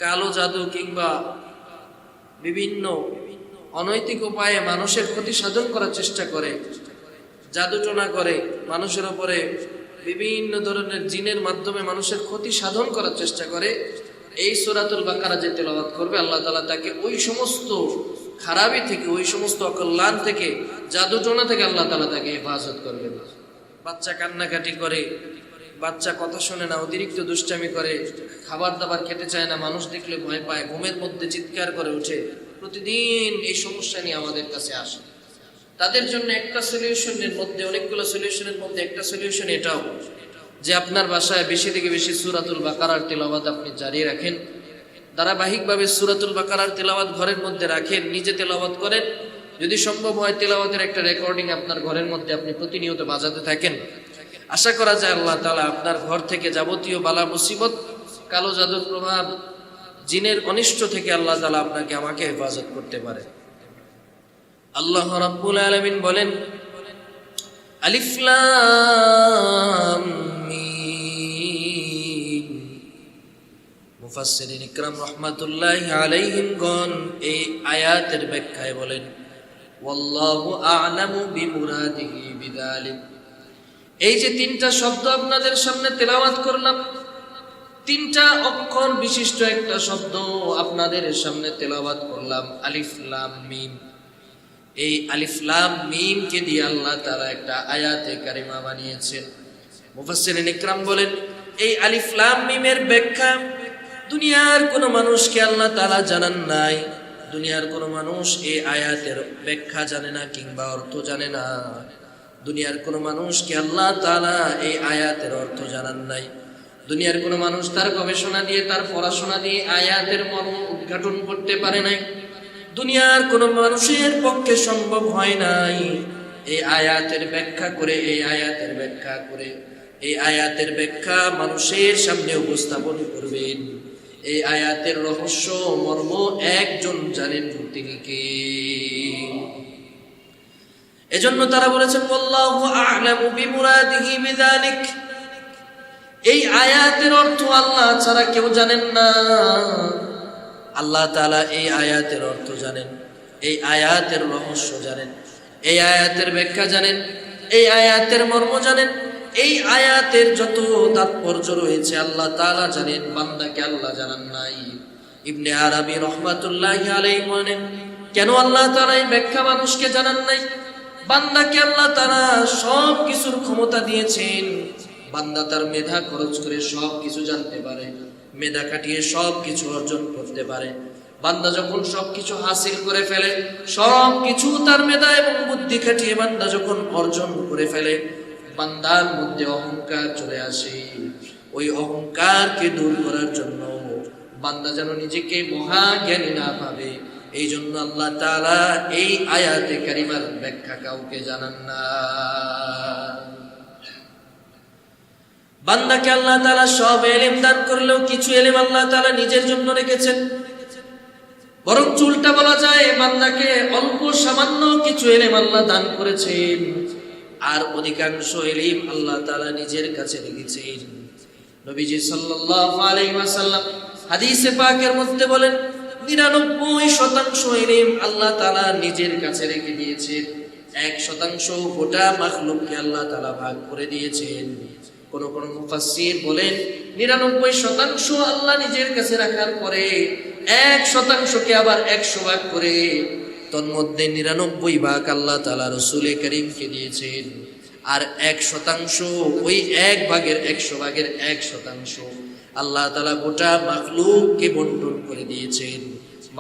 কালো জাদু কিংবা বিভিন্ন অনৈতিক উপায়ে মানুষের ক্ষতি সাধন করার চেষ্টা করে, জাদুটোনা করে, মানুষের উপরে বিভিন্ন ধরনের জিনের মাধ্যমে মানুষের ক্ষতি সাধন করার চেষ্টা করে, এই সূরাতুল বাকারা যে তেলাওয়াত করবে আল্লাহ তাআলা তাকে ওই সমস্ত খারাপি থেকে, ওই সমস্ত অকল্যাণ থেকে, জাদুটোনা থেকে আল্লাহ তাআলা তাকে হেফাজত করবেন। বাচ্চা কান্নাকাটি করে, বাচ্চা কথা শোনে না, অতিরিক্ত দুষ্টামি করে, খাবার দাবার খেতে চায় না, মানুষ দেখলে ভয় পায়, ঘুমের মধ্যে চিৎকার করে ওঠে, প্রতিদিন এই সমস্যা নিয়ে আমাদের কাছে আসে। তাদের জন্য একটা সলিউশনের মধ্যে, অনেকগুলো সলিউশনের মধ্যে একটা সলিউশন এটাও যে আপনার বাসায় বেশি থেকে বেশি সূরাতুল বাকারার তেলাওয়াত আপনি জারি রাখেন, ধারাবাহিকভাবে সূরাতুল বাকারার তেলাওয়াত ঘরের মধ্যে রাখেন, নিজে তেলাওয়াত করেন, যদি সম্ভব হয় তেলাওয়াতের একটা রেকর্ডিং আপনার ঘরের মধ্যে আপনি প্রতিনিয়ত বাজাতে থাকেন। আশা করা যায় আল্লাহ তাআলা আপনার ঘর থেকে যাবতীয় বালা মুসিবত, কালো জাদুর প্রভাব, জিনের অনিষ্ট থেকে আল্লাহ তাআলা আপনাকে আমাকে হেফাজত করতে পারে। আল্লাহ রাব্বুল আলামিন বলেন, আলিফ লাম মিম। মুফাসসিরিন ইকরাম রাহমাতুল্লাহি আলাইহিম গণ এই আয়াতের ব্যাখ্যায় বলেন, ওয়াল্লাহু আ'লামু বিমুরাদিহি বিযালিক। এই যে তিনটা শব্দ আপনাদের সামনে তেলাওয়াত করলাম, তিনটা অক্ষর বিশিষ্ট একটা শব্দ আপনাদের সামনে তেলাওয়াত করলাম, আলিফ লাম মিম। এই আলিফ লাম মিম কে দিয়ে আল্লাহ তাআলা একটা আয়াতে কারিমা বানিয়েছেন। মুফাসসিরিন ইকরাম বলেন, এই আলিফ লাম মিমের ব্যাখ্যা দুনিয়ার কোনো মানুষকে আল্লাহ তাআলা জানান নাই। দুনিয়ার কোনো মানুষ এই আয়াতের ব্যাখ্যা জানে না কিংবা অর্থ জানে না। দুনিয়ার কোনো মানুষকে আল্লাহ তাআলা এই আয়াতের অর্থ জানান নাই। দুনিয়ার কোনো মানুষ তার গবেষণা দিয়ে, তার পড়াশোনা দিয়ে আয়াতের মর্ম উদ্ঘাটন করতে পারে নাই। দুনিয়ার কোনো মানুষের পক্ষে সম্ভব হয় নাই এই আয়াতের ব্যাখ্যা করে, এই আয়াতের ব্যাখ্যা করে, এই আয়াতের ব্যাখ্যা মানুষের সামনে উপস্থাপন করবেন। এই আয়াতের রহস্য মর্ম একজন জানেন, তিনি কে? এজন্য তারা বলেছেন, আল্লাহু আ'লামু বিমুরাদিহি বিযালিক। এই আয়াতের অর্থ আল্লাহ ছাড়া কেউ জানেন না। আল্লাহ তাআলা এই আয়াতের অর্থ জানেন, এই আয়াতের রহস্য জানেন, এই আয়াতের ব্যাখ্যা জানেন, এই আয়াতের মর্ম জানেন, এই আয়াতের যত তাৎপর্য রয়েছে আল্লাহ তাআলা জানেন, বান্দাকে আল্লাহ জানান নাই। ইবনে আরবী রাহমাতুল্লাহি আলাইহি বলেন, কেন আল্লাহ তাআলা এই ব্যাখ্যা মানুষকে জানান নাই? বান্দাকে আল্লাহ তাআলা সব কিছুর ক্ষমতা দিয়েছেন। বান্দা তার মেধা খরচ করে সব কিছু জানতে পারে, মেধা খাটিয়ে সব কিছু অর্জন করতে পারে। বান্দা যখন সবকিছু হাসিল করে ফেলে, সব কিছু তার মেধা এবং বুদ্ধি খাটিয়ে বান্দা যখন অর্জন করে ফেলে, বান্দার মধ্যে অহংকার চলে আসে। ওই অহংকারকে দূর করার জন্য বান্দা যেন নিজেকে মহাজ্ঞানী না ভাবে, এই জন্য আল্লাহ তাআলা এই আয়াতে কারিমার ব্যাখ্যা কাউকে জানান না। বান্দাকে আল্লাহ তাআলা সব ইলম দান করলেও কিছু ইলম আল্লাহ তাআলা নিজের জন্য রেখেছেন। বরং উল্টা বলা যায়, বান্দাকে অল্প সামান্য কিছু ইলম আল্লাহ দান করেছেন, আর অধিকাংশ ইলম আল্লাহ তাআলা নিজের কাছে রেখেছেন। নবীজি সাল্লাল্লাহু আলাইহি ওয়াসাল্লাম হাদিসে পাকের মধ্যে বলেন, 99% ইলম আল্লাহ তাআলা নিজের কাছে রেখে দিয়েছেন, 1% গোটা মাখলুককে আল্লাহ তাআলা ভাগ করে দিয়েছেন। কোন কোন মুফাসসির বলেন 99% আল্লাহ নিজের কাছে রাখার পরে 1%কে আবার 100 ভাগ করে তন্মধ্যে 99 ভাগ আল্লাহ তাআলা রাসূল করিমকে দিয়েছেন, আর 1% ওই 1 ভাগের 100 ভাগের 1% আল্লাহ তাআলা গোটা মাখলুককে বন্টন করে দিয়েছেন।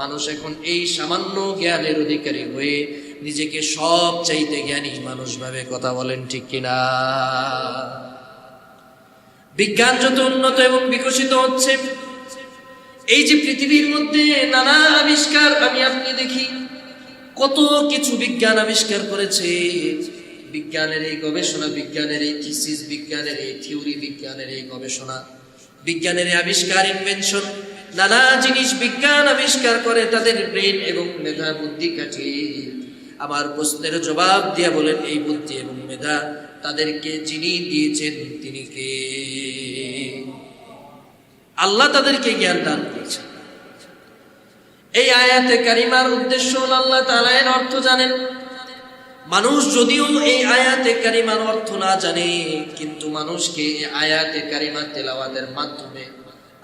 মানুষ এখন এই সামান্য জ্ঞানের অধিকারী হয়ে নিজেকে সব চাইতে জ্ঞানী মানুষ ভাবে। কথা বলেন ঠিক কিনা? বিজ্ঞান যত উন্নত এবং বিকশিত হচ্ছে, এই যে পৃথিবীর মধ্যে নানা আবিষ্কার আমি আপনি দেখি, কত কিছু বিজ্ঞান আবিষ্কার করেছে। বিজ্ঞানের এই গবেষণা, বিজ্ঞানের এই থিসিস, বিজ্ঞানের এই থিওরি, বিজ্ঞানের এই গবেষণা, বিজ্ঞানের এই আবিষ্কার, ইনভেনশন, নানা জিনিস বিজ্ঞান আবিষ্কার করে তাদের ব্রেন এবং মেধা বুদ্ধি কাটিয়ে। আমার প্রশ্নের জবাব দিয়ে বলেন, এই বুদ্ধি এবং মেধা তাদেরকে যিনি দিয়েছেন তিনি কে? আল্লাহ তাদেরকে জ্ঞান দান করেছেন। এই আয়াতে কারিমার উদ্দেশ্য হল আল্লাহ তাআলা এর অর্থ জানেন। মানুষ যদিও এই আয়াতে কারিমার অর্থ না জানে, কিন্তু মানুষকে এই আয়াতে কারিমা তেলাওয়াতের মাধ্যমে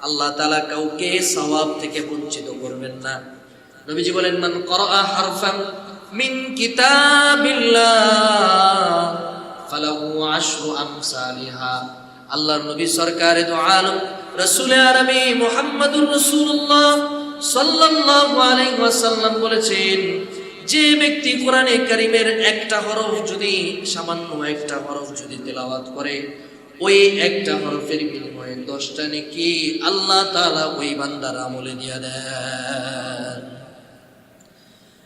আল্লাহ তাআলা কাউকে সওয়াব থেকে বঞ্চিত করবেন না। নবীজি বলেন, মান ক্বারাআ হারফান মিন কিতাবিল্লাহ ফালাহু আশরু আমসালিহা। আল্লাহর নবী সরকারে দু আলম রাসূলে আরবি মুহাম্মদুর রাসূলুল্লাহ সাল্লাল্লাহু আলাইহি ওয়াসাল্লাম বলেছেন, যে ব্যক্তি কোরআনে কারীমের একটা হরফ যদি, সামান্য একটা হরফ যদি তেলাওয়াত করে, ওই একটা হরফের বিনিময়ে 10টা নেকি আল্লাহ তাআলা ওই বান্দার আমলে দিয়ে দেন।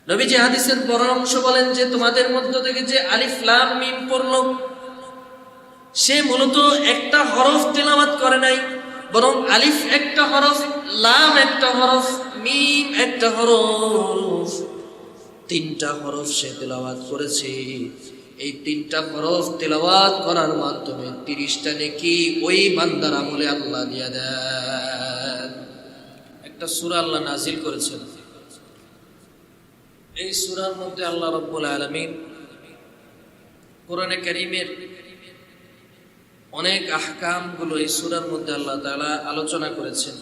নবীজি হাদিসের বড় অংশ বলেন যে, তোমাদের মধ্য থেকে যে আলিফ লাম মিম পড়লো, সে মূলত একটা হরফ তেলাওয়াত করে নাই, বরং আলিফ একটা হরফ, লাম একটা হরফ, মিম একটা হরফ, 3টা হরফ সে তেলাওয়াত করেছে। এই 3টা হরফ তেলাওয়াত করার মাধ্যমে 30টা নেকি ওই বান্দার আমলে আল্লাহ দিয়ে দেন। একটা সূরা আল্লাহ নাজিল করেছেন, এই সূরার মধ্যে আল্লাহ রাব্বুল আলামিন কোরআনে কারীমের অনেক আহকাম গুলো এই সূরার মধ্যে আল্লাহ তাআলা আলোচনা করেছেন।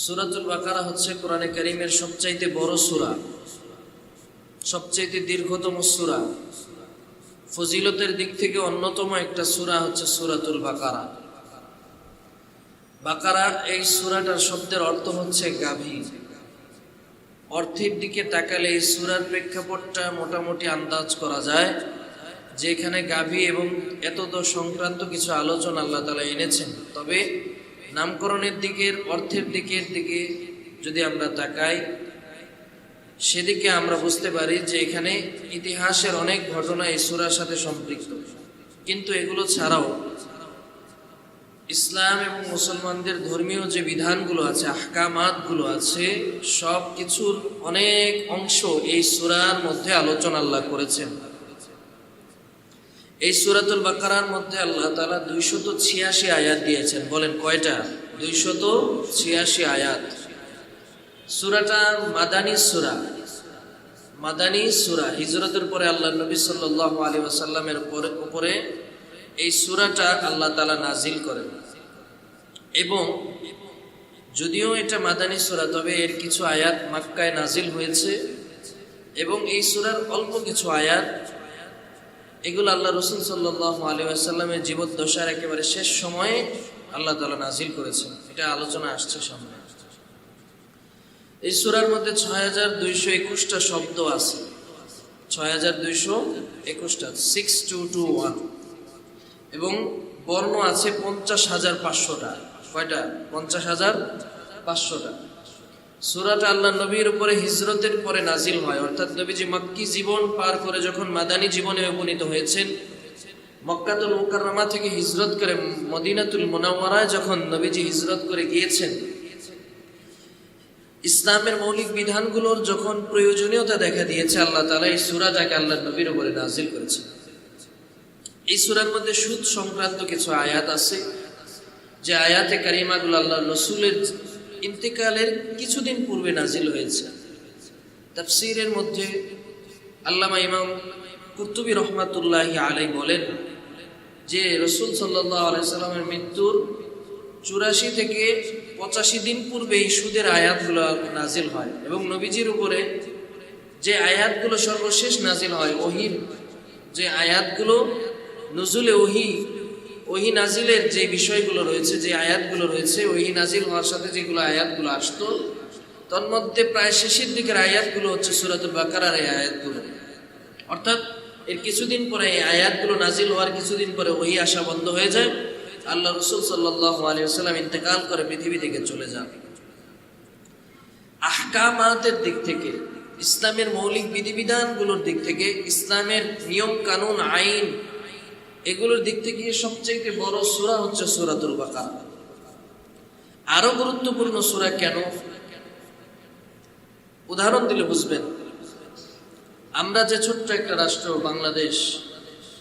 সূরাতুল বাকারা হচ্ছে কোরআনে কারীমের সবচাইতে বড় সূরা, সবচাইতে দীর্ঘতম সূরা। ফজিলতের দিক থেকে অন্যতম একটা সূরা হচ্ছে সূরাতুল বাকারা। বাকারা এই সূরাটার শব্দের অর্থ হচ্ছে গাভী। অর্থের দিকে তাকালে এই সূরার প্রেক্ষাপটটা মোটামুটি আন্দাজ করা যায় যে এখানে গাভী এবং এতদ সংক্রান্ত কিছু আলোচনা আল্লাহ তাআলা এনেছেন। তবে নামকরণের দিকের, অর্থের দিকে যদি আমরা তাকাই, সেদিকে আমরা বুঝতে পারি যে এখানে ইতিহাসের অনেক ঘটনা এই সূরার সাথে সম্পৃক্ত। কিন্তু এগুলো ছাড়াও ইসলাম এবং মুসলমানদের ধর্মীয় যে বিধানগুলো আছে, আহকামাতগুলো আছে, সব কিছুর অনেক অংশ এই সূরার মধ্যে আলোচনা আল্লাহ করেছেন। এই সূরাতুল বাকারার মধ্যে আল্লাহ তাআলা 286 আয়াত দিয়েছেন। বলেন কয়টা? 286 আয়াত। সূরাটা মাদানী সূরা। মাদানী সূরা, হিজরতের পরে আল্লাহ নবী সাল্লাল্লাহু আলাইহি ওয়াসাল্লামের উপরে এই সূরাটা আল্লাহ তাআলা নাজিল করেন। এবং যদিও এটা মাদানী সূরা, তবে এর কিছু আয়াত মক্কায় নাজিল হয়েছে এবং এই সূরার অল্প কিছু আয়াত, এগুলো আল্লাহ রাসূল সাল্লাল্লাহু আলাইহি ওয়াসাল্লামের জীবদ্দশার একেবারে শেষ সময়ে আল্লাহ তাআলা নাজিল করেছেন। এটা আলোচনা আসছে সামনে। এই সূরার মধ্যে 6221টা শব্দ আছে। 6221টা, 6221, এবং বর্ণ আছে 50,500টা। কয়টা? 50,500টা। সূরাটা আল্লাহ নবীর উপরে হিজরতের পরে নাজিল হয়, অর্থাৎ নবীজি মক্কি জীবন পার করে যখন মাদানী জীবনে উপনীত হয়েছেন, মক্কাতুল মুকাররমা থেকে হিজরত করে মদিনাতুল মুনাওয়ারায় যখন নবীজি হিজরত করে গিয়েছেন, ইসলামের মৌলিক বিধানগুলোর যখন প্রয়োজনীয়তা দেখা দিয়েছে, আল্লাহ তাআলা এই সূরাটাকে আল্লাহ নবীর উপরে নাজিল করেছেন। এই সূরার মধ্যে সুদ সংক্রান্ত কিছু আয়াত আছে, যে আয়াতে কারিমাগুলো আল্লাহ রাসূলের ইন্তেকালের কিছুদিন পূর্বে নাজিল হয়েছে। তাফসীরের মধ্যে আল্লামা ইমাম কুরতুবী রহমাতুল্লাহি আলাইহি বলেন যে রাসূল সাল্লাল্লাহু আলাইহি সাল্লামের মৃত্যুর 84 থেকে 85 দিন পূর্বে এই সুদের আয়াতগুলো নাজিল হয়, এবং নবীজির উপরে যে আয়াতগুলো সর্বশেষ নাজিল হয়, ওহীর যে আয়াতগুলো, নুজুলে ওহী নাজিলের যে বিষয়গুলো রয়েছে, যে আয়াতগুলো রয়েছে, ওহী নাজিল হওয়ার সাথে যেগুলো আয়াতগুলো আসতো, তন্মধ্যে প্রায় শেষের দিকের আয়াতগুলো হচ্ছে সূরাতুল বাকারার এই আয়াতগুলো। অর্থাৎ এর কিছুদিন পরে, এই আয়াতগুলো নাজিল হওয়ার কিছুদিন পরে ওহী আসা বন্ধ হয়ে যায়, আল্লাহ রাসূল সাল্লাল্লাহু আলাইহি ওয়াসাল্লাম ইন্তেকাল করে পৃথিবী থেকে চলে যান। আহকামাতের দিক থেকে, ইসলামের মৌলিক বিধিবিধানগুলোর দিক থেকে, ইসলামের নিয়ম কানুন আইন, এগুলোর দিক থেকে সবচেয়ে বড় সূরা হচ্ছে সূরাতুল বাকারা। আরো গুরুত্বপূর্ণ সূরা কেন? উদাহরণ দিলে বুঝবেন। আমরা যে ছোট্ট একটা রাষ্ট্র বাংলাদেশ,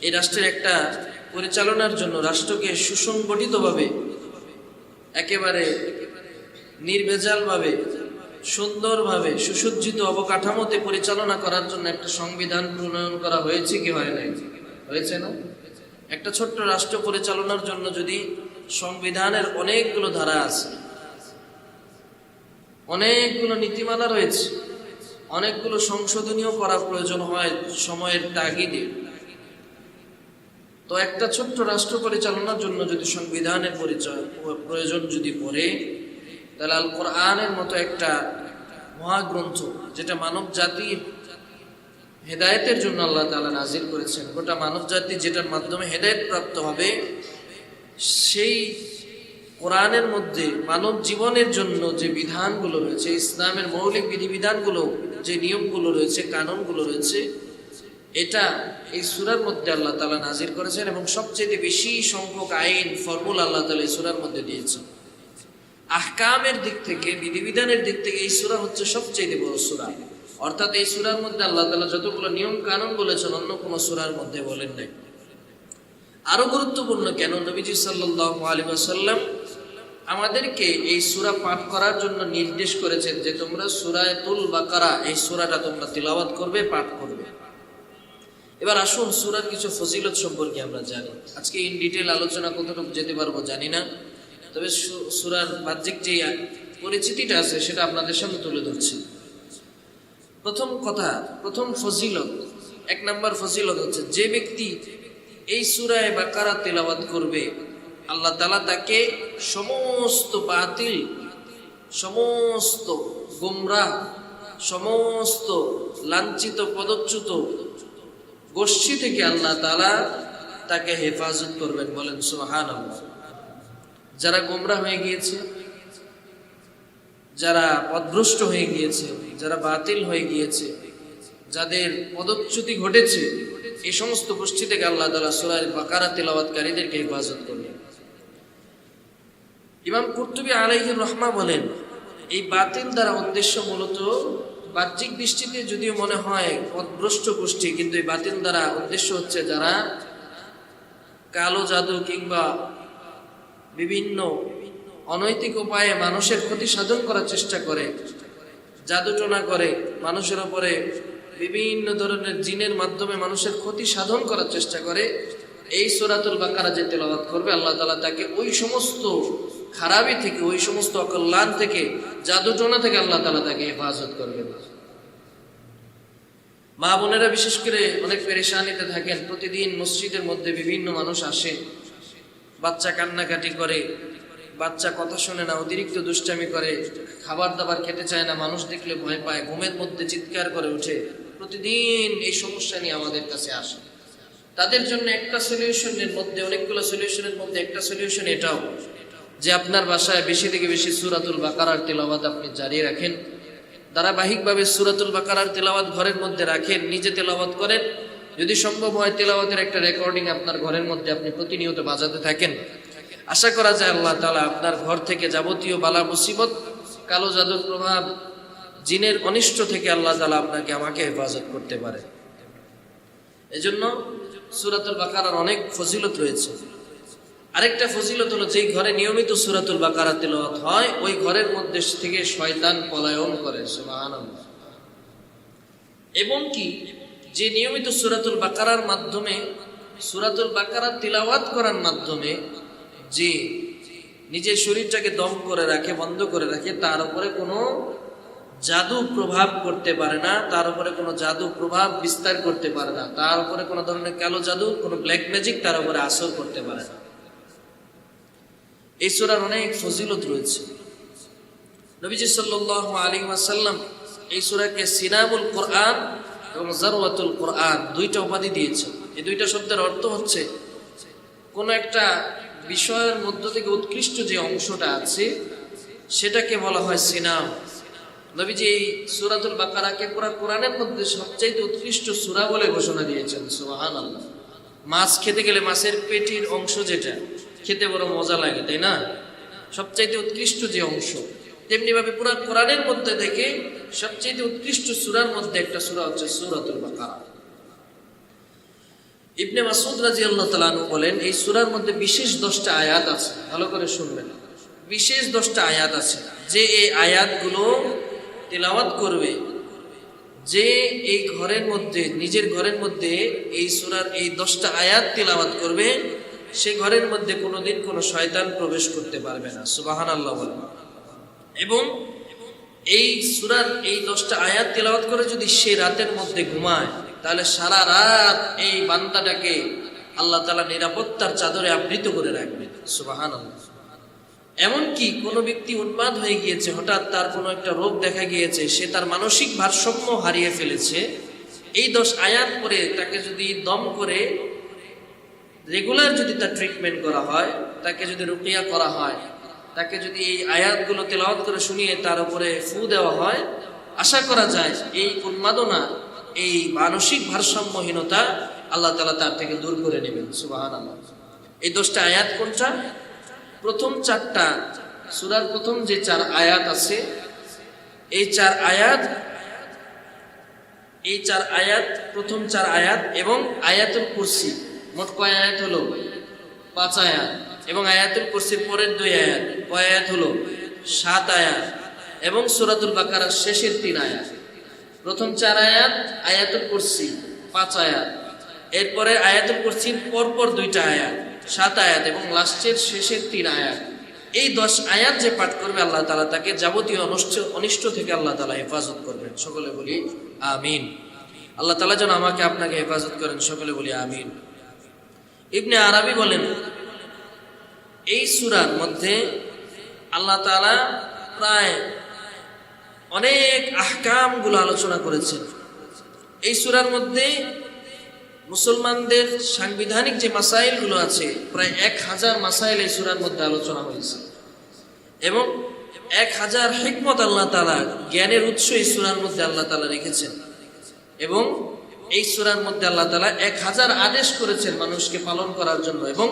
এই রাষ্ট্রের একটা পরিচালনার জন্য রাষ্ট্রকে সুসংগঠিতভাবে, একেবারে নির্ভেজালভাবে সুন্দরভাবে সুসজ্জিত অবকাঠামোতে পরিচালনা করার জন্য একটা সংবিধান প্রণয়ন করা হয়েছে কি হয় নাই? হয়েছে না? একটা ছোট্ট রাষ্ট্র পরিচালনার জন্য যদি সংবিধানের অনেকগুলো ধারা আছে, অনেকগুলো নীতিমালা রয়েছে, অনেকগুলো সংশোধনীয় করা প্রয়োজন হয় সময়ের তাগিদে, তো একটা ছোট্ট রাষ্ট্র পরিচালনার জন্য যদি সংবিধানের প্রয়োজন যদি পড়ে, তাহলে আল কোরআনের মতো একটা মহাগ্রন্থ, যেটা মানব জাতির হেদায়েতের জন্য আল্লাহ তাআলা নাজিল করেছেন, গোটা মানব জাতি যেটার মাধ্যমে হেদায়েত প্রাপ্ত হবে, সেই কোরআনের মধ্যে মানব জীবনের জন্য যে বিধানগুলো রয়েছে, ইসলামের মৌলিক বিধিবিধানগুলো, যে নিয়মগুলো রয়েছে, কানুনগুলো রয়েছে, এটা এই সূরার মধ্যে আল্লাহ তাআলা নাজিল করেছেন। এবং সবচেয়ে বেশি সংখ্যক আইন ফর্মুলা আল্লাহ তাআলা এই সূরার মধ্যে দিয়েছেন। আহকামের দিক থেকে, বিধিবিধানের দিক থেকে এই সূরা হচ্ছে সবচেয়ে বড় সূরা। অর্থাৎ এই সূরার মধ্যে আল্লাহ তাআলা যতগুলো নিয়ম কানুন বলেছেন, অন্য কোনো সূরার মধ্যে বলেন নাই। আরো গুরুত্বপূর্ণ কেন, নবীজি সাল্লাল্লাহু আলাইহি ওয়াসাল্লাম আমাদেরকে এই সূরা পাঠ করার জন্য নির্দেশ করেছেন যে তোমরা সূরাতুল বাকারা, এই সূরাটা তোমরা তিলাওয়াত করবে, পাঠ করবে। এবার আসুন সূরার কিছু ফজিলত সম্পর্কে আমরা জানি। আজকে ইন ডিটেইল আলোচনা কতটুকু যেতে পারবো জানি না, তবে সূরার বাহ্যিক যে পরিচিতিটা আছে সেটা আপনাদের সামনে তুলে ধরছি। প্রথম কথা, প্রথম ফজিলত, এক নম্বর ফজিলত হচ্ছে, যে ব্যক্তি এই সূরা বাকারা তিলাওয়াত করবে, আল্লাহ তাআলা তাকে সমস্ত বাতিল, সমস্ত গোমরাহ, সমস্ত লাঞ্ছিত পদচ্যুত গোষ্ঠী থেকে আল্লাহ তাআলা তাকে হেফাজত করবেন। বলেন সুবহানাল্লাহ। যারা গোমরাহ হয়ে গিয়েছে, যারা পথভ্রষ্ট হয়ে গিয়েছে, যারা বাতিল হয়ে গিয়েছে, যাদের পদচ্যুতি ঘটেছে, এই সমস্ত গোষ্ঠী থেকে আল্লাহ তাআলা সূরা বাকারা তিলাওয়াতকারীদেরকে হেফাজত করবেন। ইমাম কুরতুবী আলাইহির রহমা বলেন, এই বাতিল দ্বারা উদ্দেশ্য মূলত বাহ্যিক দৃষ্টিতে যদিও মনে হয় পথভ্রষ্ট গোষ্ঠী, কিন্তু এই বাতিল দ্বারা উদ্দেশ্য হচ্ছে যারা কালো জাদু কিংবা বিভিন্ন অনৈতিক উপায়ে মানুষের ক্ষতি সাধন করার চেষ্টা করে, জাদুটোনা করে, মানুষের উপরে বিভিন্ন ধরনের জিনের মাধ্যমে মানুষের ক্ষতি সাধন করার চেষ্টা করে। এই সূরাতুল বাকারা যে তেলাওয়াত করবে, আল্লাহ তাআলা তাকে ওই সমস্ত খারাপি থেকে, ওই সমস্ত অকল্যাণ থেকে, জাদুটোনা থেকে আল্লাহ তাআলা তাকে হেফাজত করবেন। মা বোনেরা বিশেষ করে অনেক পেরেশানিতে থাকেন। প্রতিদিন মসজিদের মধ্যে বিভিন্ন মানুষ আসে, বাচ্চা কান্নাকাটি করে, বাচ্চা কথা শোনে না, অতিরিক্ত দুষ্টামি করে, খাবার দাবার খেতে চায় না, মানুষ দেখলে ভয় পায়, ঘুমের মধ্যে চিৎকার করে ওঠে। প্রতিদিন এই সমস্যা নিয়ে আমাদের কাছে আসে। তাদের জন্য একটা সলিউশনের মধ্যে, অনেকগুলো সলিউশনের মধ্যে একটা সলিউশন এটাও, যে আপনার বাসায় বেশি থেকে বেশি সূরাতুল বাকারার তিলাওয়াত আপনি জারি রাখেন, ধারাবাহিকভাবে সূরাতুল বাকারার তিলাওয়াত ঘরের মধ্যে রাখেন, নিজে তিলাওয়াত করেন। যদি সম্ভব হয় তিলাওয়াতের একটা রেকর্ডিং আপনার ঘরের মধ্যে আপনি প্রতিনিয়ত বাজাতে থাকেন। আশা করা যায় আল্লাহ তাআলা আপনার ঘর থেকে যাবতীয় বালা মুসিবত, কালো জাদুর প্রভাব, জিনের অনিষ্ট থেকে আল্লাহ তাআলা আপনাকে আমাকে হেফাজত করতে পারে। এজন্য সূরাতুল বাকারার অনেক ফজিলত রয়েছে। আরেকটা ফজিলত হলো, যেই ঘরে নিয়মিত সূরাতুল বাকারা তিলাওয়াত হয়, ওই ঘরের মধ্যে থেকে শয়তান পলায়ন করে। সুবহানাল্লাহ। এবং কি, যে নিয়মিত সূরাতুল বাকারার মাধ্যমে, সূরাতুল বাকারা তিলাওয়াত করার মাধ্যমে যে নিজের শরীরটাকে দম করে রাখে, বন্ধ করে রাখে, তার উপরে কোনো জাদু প্রভাব করতে পারে না, তার উপরে কোনো জাদু প্রভাব বিস্তার করতে পারে না, তার উপরে কোনো ধরনের কালো জাদু, কোনো ব্ল্যাক ম্যাজিক তার উপরে আসর করতে পারে না। এই সূরার অনেক ফজিলত রয়েছে। নবীজি সাল্লাল্লাহু আলাইহি ওয়াসাল্লাম এই সূরাকে সিনামুল কোরআন এবং জারওয়াতুল কোরআন দুইটা উপাধি দিয়েছেন। এই দুইটা শব্দের অর্থ হচ্ছে, কোন একটা বিষয়ের মধ্য থেকে উৎকৃষ্ট যে অংশটা আছে সেটাকে বলা হয় সিনাম। নবীজি এই সূরাতুল বাকারাকে পুরো কোরআনের মধ্যে সবচেয়ে উৎকৃষ্ট সূরা বলে ঘোষণা দিয়েছেন। সুবহানাল্লাহ। মাছ খেতে গেলে মাছের পেটির অংশ যেটা খেতে বড় মজা লাগে, তাই না? সবচাইতে উৎকৃষ্ট যে অংশ, তেমনি ভাবে পুরো কোরআনের মধ্যে থেকে সবচেয়ে উৎকৃষ্ট সূরার মধ্যে একটা সূরা হচ্ছে সূরাতুল বাকারা। ইবনে মাসউদ রাদিয়াল্লাহু তাআলা আনহু বলেন, এই সূরার মধ্যে বিশেষ 10টা আয়াত আছে। ভালো করে শুনবেন, বিশেষ 10টা আয়াত আছে, যে এই আয়াতগুলো তিলাওয়াত করবে, যে এই ঘরের মধ্যে, নিজের ঘরের মধ্যে এই সূরার এই 10টা আয়াত তিলাওয়াত করবে, সে ঘরের মধ্যে কোনোদিন কোনো শয়তান প্রবেশ করতে পারবে না। সুবহানাল্লাহ বলেন। এবং এই সূরার এই 10টা আয়াত তিলাওয়াত করে যদি সে রাতের মধ্যে ঘুমায়, তাহলে সারা রাত এই বান্দাটাকে আল্লাহ তাআলা নিরাপত্তার চাদরে আবৃত করে রাখবেন। সুবহানাল্লাহ। এমনকি কোনো ব্যক্তি উন্মাদ হয়ে গিয়েছে, হঠাৎ তার কোনো একটা রোগ দেখা গিয়েছে, সে তার মানসিক ভারসাম্য হারিয়ে ফেলেছে, এই 10 আয়াত পরে তাকে যদি দম করে রেগুলার যদি তার ট্রিটমেন্ট করা হয়, তাকে যদি রুকিয়া করা হয়, তাকে যদি এই আয়াতগুলো তেলাওয়াত করে শুনিয়ে তার উপরে ফু দেওয়া হয়, আশা করা যায় এই উন্মাদনা, এই মানসিক ভারসাম্যহীনতা আল্লাহ তাআলা তার থেকে দূর করে নেবেন। সুবহানাল্লাহ। এই 10টা আয়াত কোনটা? প্রথম 4টা সূরার প্রথম যে 4 আয়াত আছে, এই 4 আয়াত, প্রথম 4 আয়াত এবং আয়াতুল কুরসি, মোট কয় আয়াত হলো? 5 আয়াত। এবং আয়াতুল কুরসির পরের 2 আয়াত, কয় আয়াত হলো? 7 আয়াত। এবং সূরাতুল বাকারার শেষের 3 আয়াত। প্রথম 4 আয়াত আয়াতুল কুরসি 5 আয়াত, এরপরে আয়াতুল কুরসির পরপর 2টা আয়াত 7 আয়াত, এবং লাস্টের শেষের 3 আয়াত। এই 10 আয়াত যে পাঠ করবে, আল্লাহ তাআলা তাকে যাবতীয় অনিষ্ট থেকে আল্লাহ তাআলা হেফাজত করবেন। সকলে বলি আমিন। আল্লাহ তাআলা যেন আমাকে আপনাকে হেফাজত করেন। সকলে বলি আমিন। ইবনে আরবি বলেন, এই সূরার মধ্যে আল্লাহ তাআলা প্রায় অনেক আহকামগুলো আলোচনা করেছেন। এই সূরার মধ্যে মুসলমানদের সাংবিধানিক যে মাসাইলগুলো আছে, প্রায় 1000 মাসাইল এই সূরার মধ্যে আলোচনা হয়েছে, এবং 1000 হিকমত আল্লাহ তাআলা, জ্ঞানের উৎস এই সূরার মধ্যে আল্লাহ তাআলা রেখেছেন। এবং এই সূরার মধ্যে আল্লাহ তাআলা 1000 আদেশ করেছেন মানুষকে পালন করার জন্য, এবং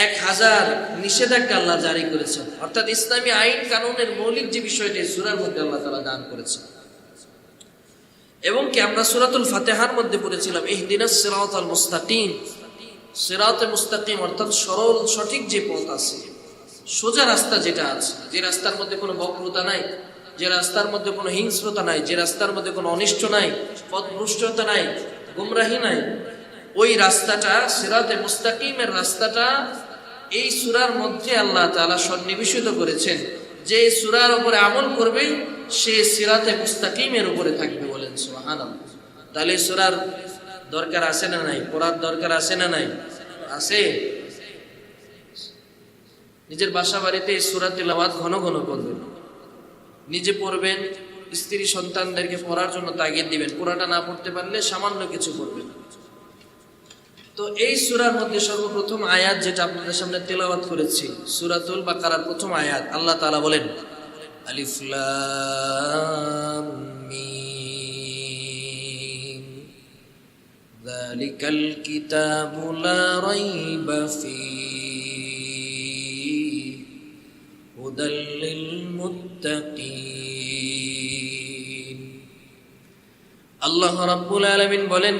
1000 নিষেধাজ্ঞা আল্লাহ জারি করেছেন। অর্থাৎ ইসলামী আইন কানুনের মৌলিক যে বিষয়টি এই সূরার মধ্যে আল্লাহ তাআলা দান করেছেন। এবং কি আমরা সূরাতুল ফাতিহার মধ্যে পড়েছিলাম, ইহদিনাস সিরাতাল মুস্তাকিম, সিরাতে মুস্তাকিম অর্থাৎ সরল সঠিক যে পথ আছে, সোজা রাস্তা যেটা আছে, যে রাস্তার মধ্যে কোনো বক্রতা নাই, যে রাস্তার মধ্যে কোনো হিংস্রতা নাই, যে রাস্তার মধ্যে কোনো অনিষ্ট নাই, পথভ্রষ্টতা নাই, গুমরাহি নাই, ওই রাস্তাটা, সিরাতে মুস্তাকিমের রাস্তাটা এই সূরার মধ্যে আল্লাহ তাআলা সন্নিবেশিত করেছেন। যে সূরার উপরে আমল করবে সে সিরাতে মুস্তাকিমের উপরে থাকবে। বলেন সুবহানাল্লাহ। তাহলে সূরার দরকার আছে না নাই? পড়ার দরকার আছে না নাই? আছে। নিজের বাসা বাড়িতে এই সূরা তিলাওয়াত ঘন ঘন করবেন, নিজে পড়বেন, স্ত্রী সন্তানদেরকে পড়ার জন্য তাগিদ দিবেন। পুরাটা না পড়তে পারলে সামান্য কিছু পড়বেন। তো এই সূরার মধ্যে সর্বপ্রথম আয়াত যেটা আপনাদের সামনে তেলাওয়াত করেছি, সূরাতুল বাকারার প্রথম আয়াত, আল্লাহ তাআলা বলেন, আলিফ লাম মিম যালিকাল কিতাবু লা রাইবা ফীহি হুদাল লিল মুত্তাকিন। আল্লাহ রাব্বুল আলামিন বলেন,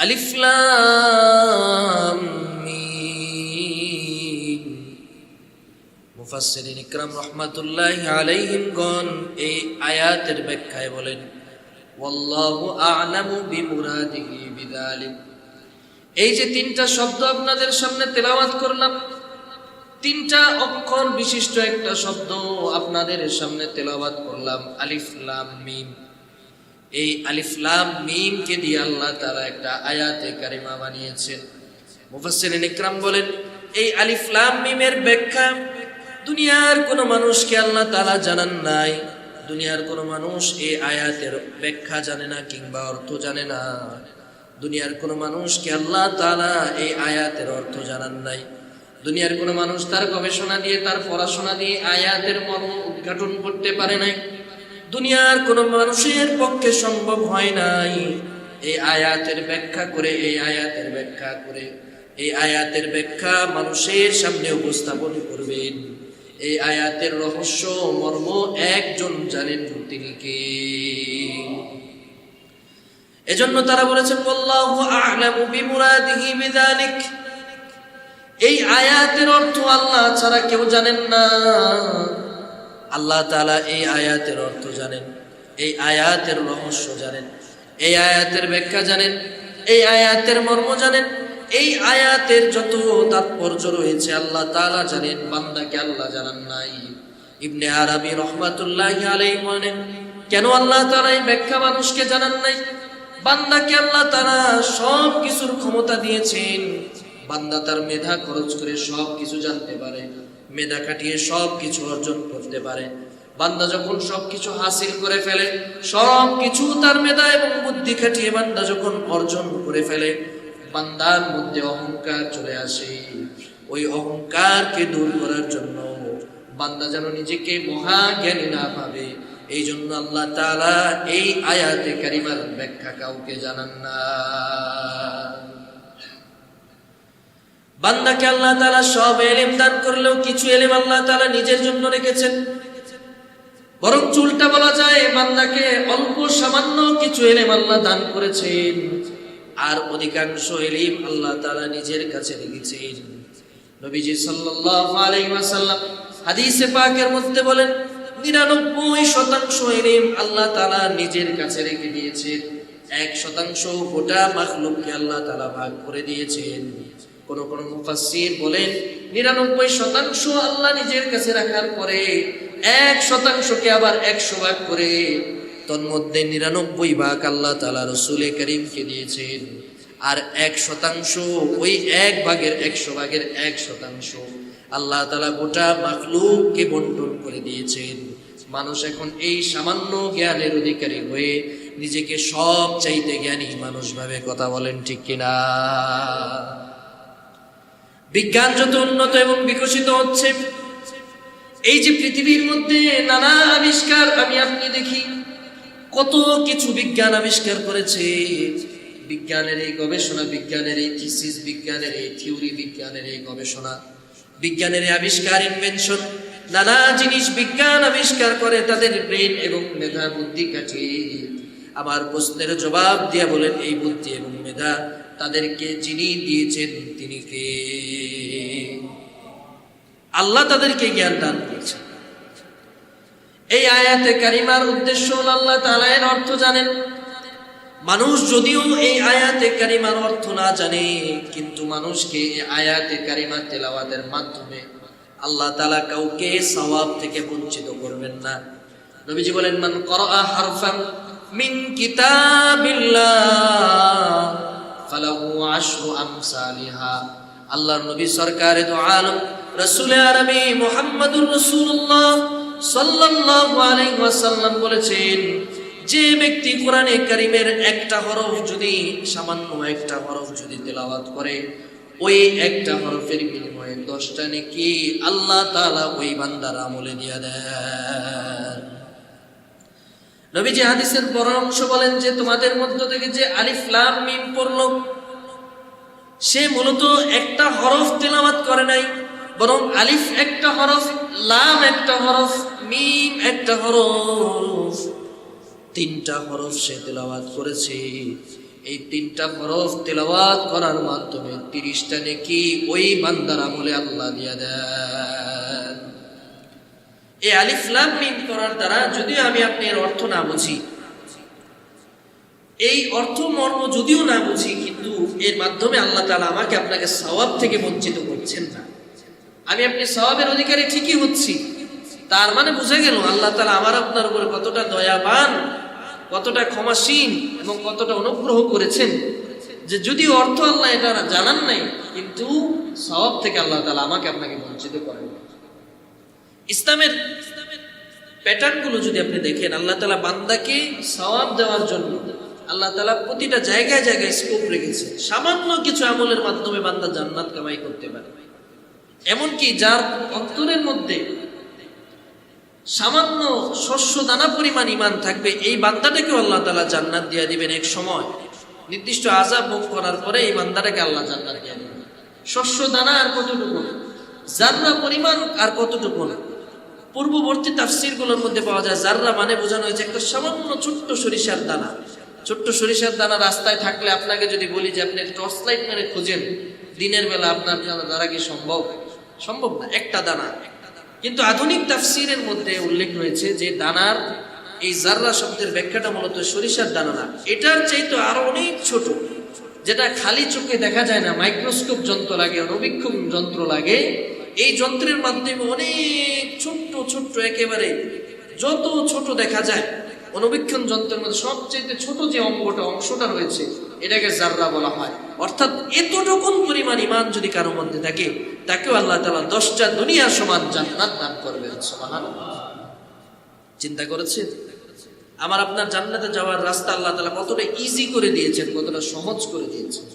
আলিফ লাম মিম। মুফাসসিরিন ইকরাম রাহমাতুল্লাহি আলাইহিম গণ এই আয়াতের ব্যাখ্যায় বলেন, ওয়াল্লাহু আ'লামু বিমুরাদিহি বিযালিক। এই যে 3টা শব্দ আপনাদের সামনে তেলাওয়াত করলাম, 3টা অক্ষর বিশিষ্ট একটা শব্দ আপনাদের সামনে তেলাওয়াত করলাম, আলিফ লাম মিম। এই আলিফ লাম মিম কে দিয়ে আল্লাহ তাআলা একটা আয়াতে কারিমা বানিয়েছেন। মুফাসসিরিন ইকরাম বলেন, এই আলিফ লাম মিমের ব্যাখ্যা দুনিয়ার কোনো মানুষকে আল্লাহ তাআলা জানান নাই। দুনিয়ার কোনো মানুষ এই আয়াতের ব্যাখ্যা জানে না কিংবা অর্থ জানে না। দুনিয়ার কোনো মানুষকে আল্লাহ তাআলা এই আয়াতের অর্থ জানান নাই। দুনিয়ার কোনো মানুষ তার গবেষণা দিয়ে, তার পড়াশোনা দিয়ে আয়াতের মর্ম উদ্ঘাটন করতে পারে নাই। দুনিয়ার কোনো মানুষের পক্ষে সম্ভব হয় নাই এই আয়াতের ব্যাখ্যা করে, এই আয়াতের ব্যাখ্যা মানুষের সামনে উপস্থাপন করবেন। এই আয়াতের রহস্য মর্ম একজন জানেন, তিনি কে? এজন্য তারা বলেছেন, আল্লাহু আ'লামু বিমুরাদিহি বিযালিক। এই আয়াতের অর্থ আল্লাহ ছাড়া কেউ জানেন না। আল্লাহ তাআলা এই আয়াতের অর্থ জানেন, এই আয়াতের রহস্য জানেন, এই আয়াতের ব্যাখ্যা জানেন, এই আয়াতের মর্ম জানেন, এই আয়াতের যত তাৎপর্য রয়েছে আল্লাহ তাআলা জানেন, বান্দাকে আল্লাহ জানান নাই। ইবনে আরাবী রাহমাতুল্লাহি আলাইহি বলেন, কেন আল্লাহ তাআলা এই ব্যাখ্যা মানুষকে জানান নাই? বান্দাকে আল্লাহ তাআলা সব কিছুর ক্ষমতা দিয়েছেন। বান্দা তার মেধা খরচ করে সব কিছু জানতে পারে, মেধা খাটিয়ে সব কিছু অর্জন করতে পারে। বান্দা যখন সবকিছু হাসিল করে ফেলে, সবকিছু তার মেধা এবং বুদ্ধি খাটিয়ে বান্দা যখন অর্জন করে ফেলে, বান্দার মধ্যে অহংকার চলে আসে। ওই অহংকারকে দূর করার জন্য বান্দা যেন নিজেকে মহাজ্ঞানী না ভাবে, এই জন্য আল্লাহ তাআলা এই আয়াতে কারিমার ব্যাখ্যা কাউকে জানান না। বান্দাকে আল্লাহ তাআলা সব ইলম দান করলেও কিছু ইলম আল্লাহ তাআলা নিজের জন্য রেখেছেন। বরং উল্টা বলা যায়, বান্দাকে অল্প সামান্য কিছু ইলম আল্লাহ দান করেছেন, আর অধিকাংশ ইলম আল্লাহ তাআলা নিজের কাছে রেখেছেন। নবীজি সাল্লাল্লাহু আলাইহি ওয়াসাল্লাম হাদিসে পাকের মধ্যে বলেন, 99% ইলম আল্লাহ তাআলা নিজের কাছে রেখে দিয়েছেন, 1% গোটা মাখলুককে আল্লাহ তাআলা ভাগ করে দিয়েছেন। কোন কোন মুফাসসির বলেন 99% আল্লাহ নিজের কাছে রাখার পরে 1%কে আবার 100 ভাগ করে তন্মধ্যে 99 ভাগ আল্লাহ তাআলা রাসূল করিমকে দিয়েছেন, আর 1% ওই 1 ভাগের 100 ভাগের 1% আল্লাহ তাআলা গোটা মাখলুককে বন্টন করে দিয়েছেন। মানুষ এখন এই সামান্য জ্ঞানের অধিকারী হয়ে নিজেকে সব চাইতে জ্ঞানী মানুষ ভাবে। কথা বলেন ঠিক কিনা? বিজ্ঞান যত উন্নত এবং বিকশিত হচ্ছে, এই যে পৃথিবীর মধ্যে নানা আবিষ্কার আমি আপনি দেখি, কত কিছু বিজ্ঞান আবিষ্কার করেছে। বিজ্ঞানের এই গবেষণা, বিজ্ঞানের এই থিসিস, বিজ্ঞানের এই থিওরি, বিজ্ঞানের এই গবেষণা, বিজ্ঞানের এই আবিষ্কার, ইনভেনশন, নানা জিনিস বিজ্ঞান আবিষ্কার করে তাদের ব্রেন এবং মেধা বুদ্ধি কাটিয়ে। আমার প্রশ্নের জবাব দিয়ে বলেন, এই বুদ্ধি এবং মেধা তাদেরকে যিনি দিয়েছেন তিনি কে? আল্লাহ তাদেরকে জ্ঞান দান করেছেন। এই আয়াতে কারিমার উদ্দেশ্য হল আল্লাহ তাআলা এর অর্থ জানেন। মানুষ যদিও এই আয়াতে কারিমার অর্থ না জানে, কিন্তু মানুষকে এই আয়াতে কারিমা তেলাওয়াতের মাধ্যমে আল্লাহ তাআলা কাউকে সওয়াব থেকে বঞ্চিত করবেন না। নবীজি বলেন, মান ক্বারাআ হারফান মিন কিতাবিল্লাহ ফালাহু আশরু আমসালিহা। আল্লাহর নবী সরকারে দু আলম রাসূল আরবি মুহাম্মদুর রাসূলুল্লাহ সাল্লাল্লাহু আলাইহি ওয়াসাল্লাম বলেছেন, যে ব্যক্তি কোরআনে কারীমের একটা হরফ যদি, সামান্য একটা হরফ যদি তেলাওয়াত করে, ওই একটা হরফের বিনিময়ে 10টা নেকি আল্লাহ তাআলা ওই বান্দার আমলে দিয়ে দেন। নবীজি হাদিসের পরামর্শ বলেন যে, তোমাদের মধ্য থেকে যে আলিফ লাম মিম পড়লো, সে মূলত একটা হরফ তেলাওয়াত করে নাই, বরং আলিফ একটা হরফ, লাম একটা হরফ, মিম একটা হরফ, 3টা হরফ সে তেলাওয়াত করেছে। এই 3টা হরফ তেলাওয়াত করার মাধ্যমে 30টা নেকি ওই বান্দার আমলে আল্লাহ দিয়ে দেন। এই আলিফ লাম মিম করার দ্বারা যদিও আমি আপনি এর অর্থ না বুঝি, এই অর্থ মর্ম যদিও না বুঝি, কিন্তু এর মাধ্যমে আল্লাহ তাআলা আমাকে আপনাকে সওয়াব থেকে বঞ্চিত করছেন না। আমি আপনি সওয়াবের অধিকারী ঠিকই হচ্ছি, তার মানে বুঝে গেল আল্লাহ তাআলা আমার আপনার উপরে কতটা দয়াবান, কতটা ক্ষমাশীল এবং কতটা অনুগ্রহ করেছেন, যে যদিও অর্থ আল্লাহ এটা জানান নাই, কিন্তু সওয়াব থেকে আল্লাহ তাআলা আমাকে আপনাকে বঞ্চিত করেন। ইসলামের প্যাটার্নগুলো যদি আপনি দেখেন, আল্লাহ তাআলা বান্দাকে সওয়াব দেওয়ার জন্য আল্লাহ তাআলা প্রতিটা জায়গায় জায়গায় স্কোপ রেখেছে। সামান্য কিছু আমলের মাধ্যমে বান্দা জান্নাত কামাই করতে পারে। এমনকি যার অন্তরের মধ্যে সামান্য শস্য দানা পরিমাণ ঈমান থাকবে, এই বান্দাটাকেও আল্লাহ তাআলা জান্নাত দিয়ে দিবেন। এক সময় নির্দিষ্ট আযাব ভোগ করার পরে এই বান্দাটাকে আল্লাহ জান্নাত দিয়ে দিবেন। শস্য দানা আর কতটুকু, জাররা পরিমাণ আর কতটুকু না। পূর্ববর্তী তাফসীরগুলোর মধ্যে পাওয়া যায় জাররা মানে বোঝানো হয়েছে একটা সামান্য ছোট্ট সরিষার দানা। ছোট্ট সরিষার দানা রাস্তায় থাকলে আপনাকে যদি বলি যে আপনি টর্চ লাইট মেরে খোঁজেন দিনের বেলা, আপনার দ্বারা কি সম্ভব? সম্ভব না। একটা দানা কিন্তু আধুনিক তাফসীরের মধ্যে উল্লেখ রয়েছে যে দানার এই জাররা শব্দের ব্যাখ্যাটা মূলত সরিষার দানা না, এটার চাইতে আরো অনেক ছোট, যেটা খালি চোখে দেখা যায় না, মাইক্রোস্কোপ যন্ত্র লাগে, অণুবীক্ষণ যন্ত্র লাগে। এই যন্ত্রের মাধ্যমে অনেক ছোট্ট ছোট্ট একেবারে যত ছোট দেখা যায়, অণুবীক্ষণ যন্ত্রের মধ্যে সবচেয়ে ছোট যে অংশটা রয়েছে এটাকে জাররা বলা হয়। অর্থাৎ এতটুকুন পরিমাণ ঈমান যদি কারো মধ্যে থাকে, তাকেও আল্লাহ তাআলা 10টা দুনিয়া সমান জান্নাত দান করবেন। সুবহানাল্লাহ। চিন্তা করেছেন আমার আপনার জান্নাতে যাওয়ার রাস্তা আল্লাহ তাআলা কতটা ইজি করে দিয়েছেন, কতটা সহজ করে দিয়েছেন।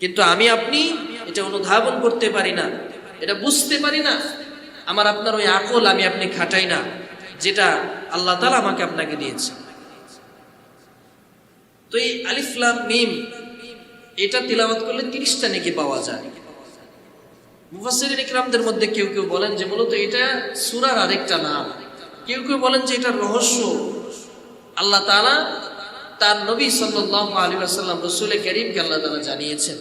কিন্তু আমি আপনি এটা অনুধাবন করতে পারি না, এটা বুঝতে পারি না। আমার আপনার ওই আকল আমি আপনি খাটাই না, যেটা আল্লাহ তাআলা আমাকে আপনাকে দিয়েছে। তো এই আলিফ লাম মিম এটা তিলাওয়াত করলে 30টা নেকি পাওয়া যায়। মুফাসসিরিন ইকরামদের মধ্যে কেউ কেউ বলেন যে মূলত এটা সূরার আরেকটা নাম, কেউ কেউ বলেন যে এটা রহস্য আল্লাহ তাআলা তার নবী সাল্লাল্লাহু আলাইহি ওয়াসাল্লাম রাসূল কারীমকে আল্লাহ তাআলা জানিয়েছেন।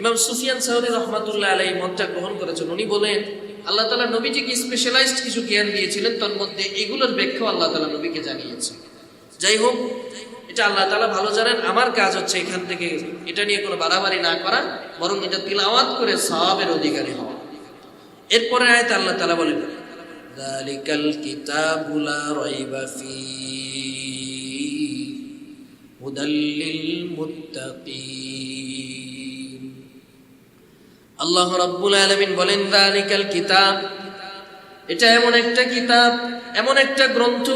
ইমাম সুফিয়ান সাউরি রাহমাতুল্লাহ আলাইহি মতটা গ্রহণ করেছেন। উনি বলেন আল্লাহ তাআলা নবীজিকে স্পেশালাইজড কিছু জ্ঞান দিয়েছিলেন, তার মধ্যে এগুলোর ব্যাখ্যা আল্লাহ তাআলা নবীকে জানিয়েছেন। যাই হোক, এটা আল্লাহ তাআলা ভালো জানেন। আমার কাজ হচ্ছে এখান থেকে এটা নিয়ে কোনো বাড়াবাড়ি না করা, বরং এটা তিলাওয়াত করে সওয়াবের অধিকারী হওয়া। এরপরে আয়াতে আল্লাহ তাআলা বলেন যালিকাল কিতাবু লা রাইবা ফীহি হুদাল লিল মুত্তাকিন। আল্লাহ রাব্বুল আলামিন বলেন যালিকাল কিতাব, এটা এমন একটা কিতাব, এমন একটা গ্রন্থ,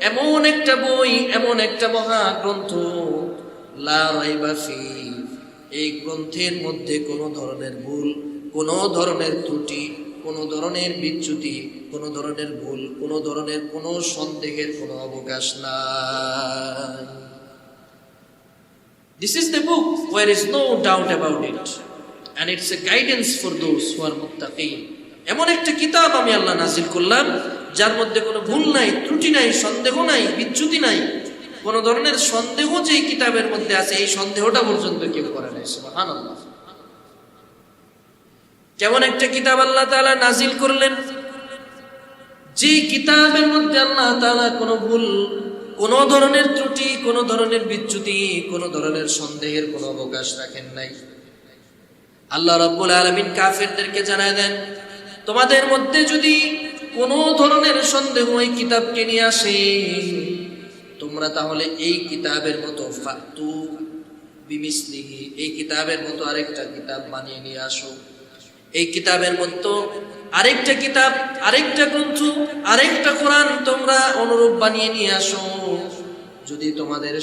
এমন একটা বই, এমন একটা মহা গ্রন্থ, লা রাইবা ফীহি, এই গ্রন্থের মধ্যে কোনো ধরনের ভুল, কোনো ধরনের ত্রুটি, কোনো ধরনের বিচ্যুতি, কোনো ধরনের ভুল, কোনো ধরনের কোনো সন্দেহের কোনো অবকাশ নাই। This is the book where is no doubt about it and it's a guidance for those who are muttaqin. এমন একটা কিতাব আমি আল্লাহ নাজিল করলাম যার মধ্যে কোনো ভুল নাই, ত্রুটি নাই, সন্দেহ নাই, বিচ্যুতি নাই। কোনো ধরনের সন্দেহ যে এই কিতাবের মধ্যে আছে এই সন্দেহটা পর্যন্ত কেউ করে নাই। সুবহানাল্লাহ। কেমন একটা কিতাব আল্লাহ তাআলা নাজিল করলেন, যে কিতাবের মধ্যে আল্লাহ তাআলা কোনো ভুল, কোনো ধরনের ত্রুটি, কোনো ধরনের বিচ্যুতি, কোনো ধরনের সন্দেহের কোনো অবকাশ রাখেন নাই। আল্লাহ রাব্বুল আলামিন কাফেরদেরকে জানায় দেন, তোমাদের মধ্যে যদি কোনো ধরনের সন্দেহ এই কিতাবকে নিয়ে আসে, তোমরা তাহলে এই কিতাবের মতো ফাতু বিমিসলিহি, এই কিতাবের মতো আরেকটা কিতাব বানিয়ে নিয়ে আসো। এই কিতাবের মতো আরেকটা কিতাব, আরেকটা গ্রন্থ, আরেকটা কোরআন তোমরা অনুরূপ বানিয়ে নিয়ে আসো, যদি তোমাদের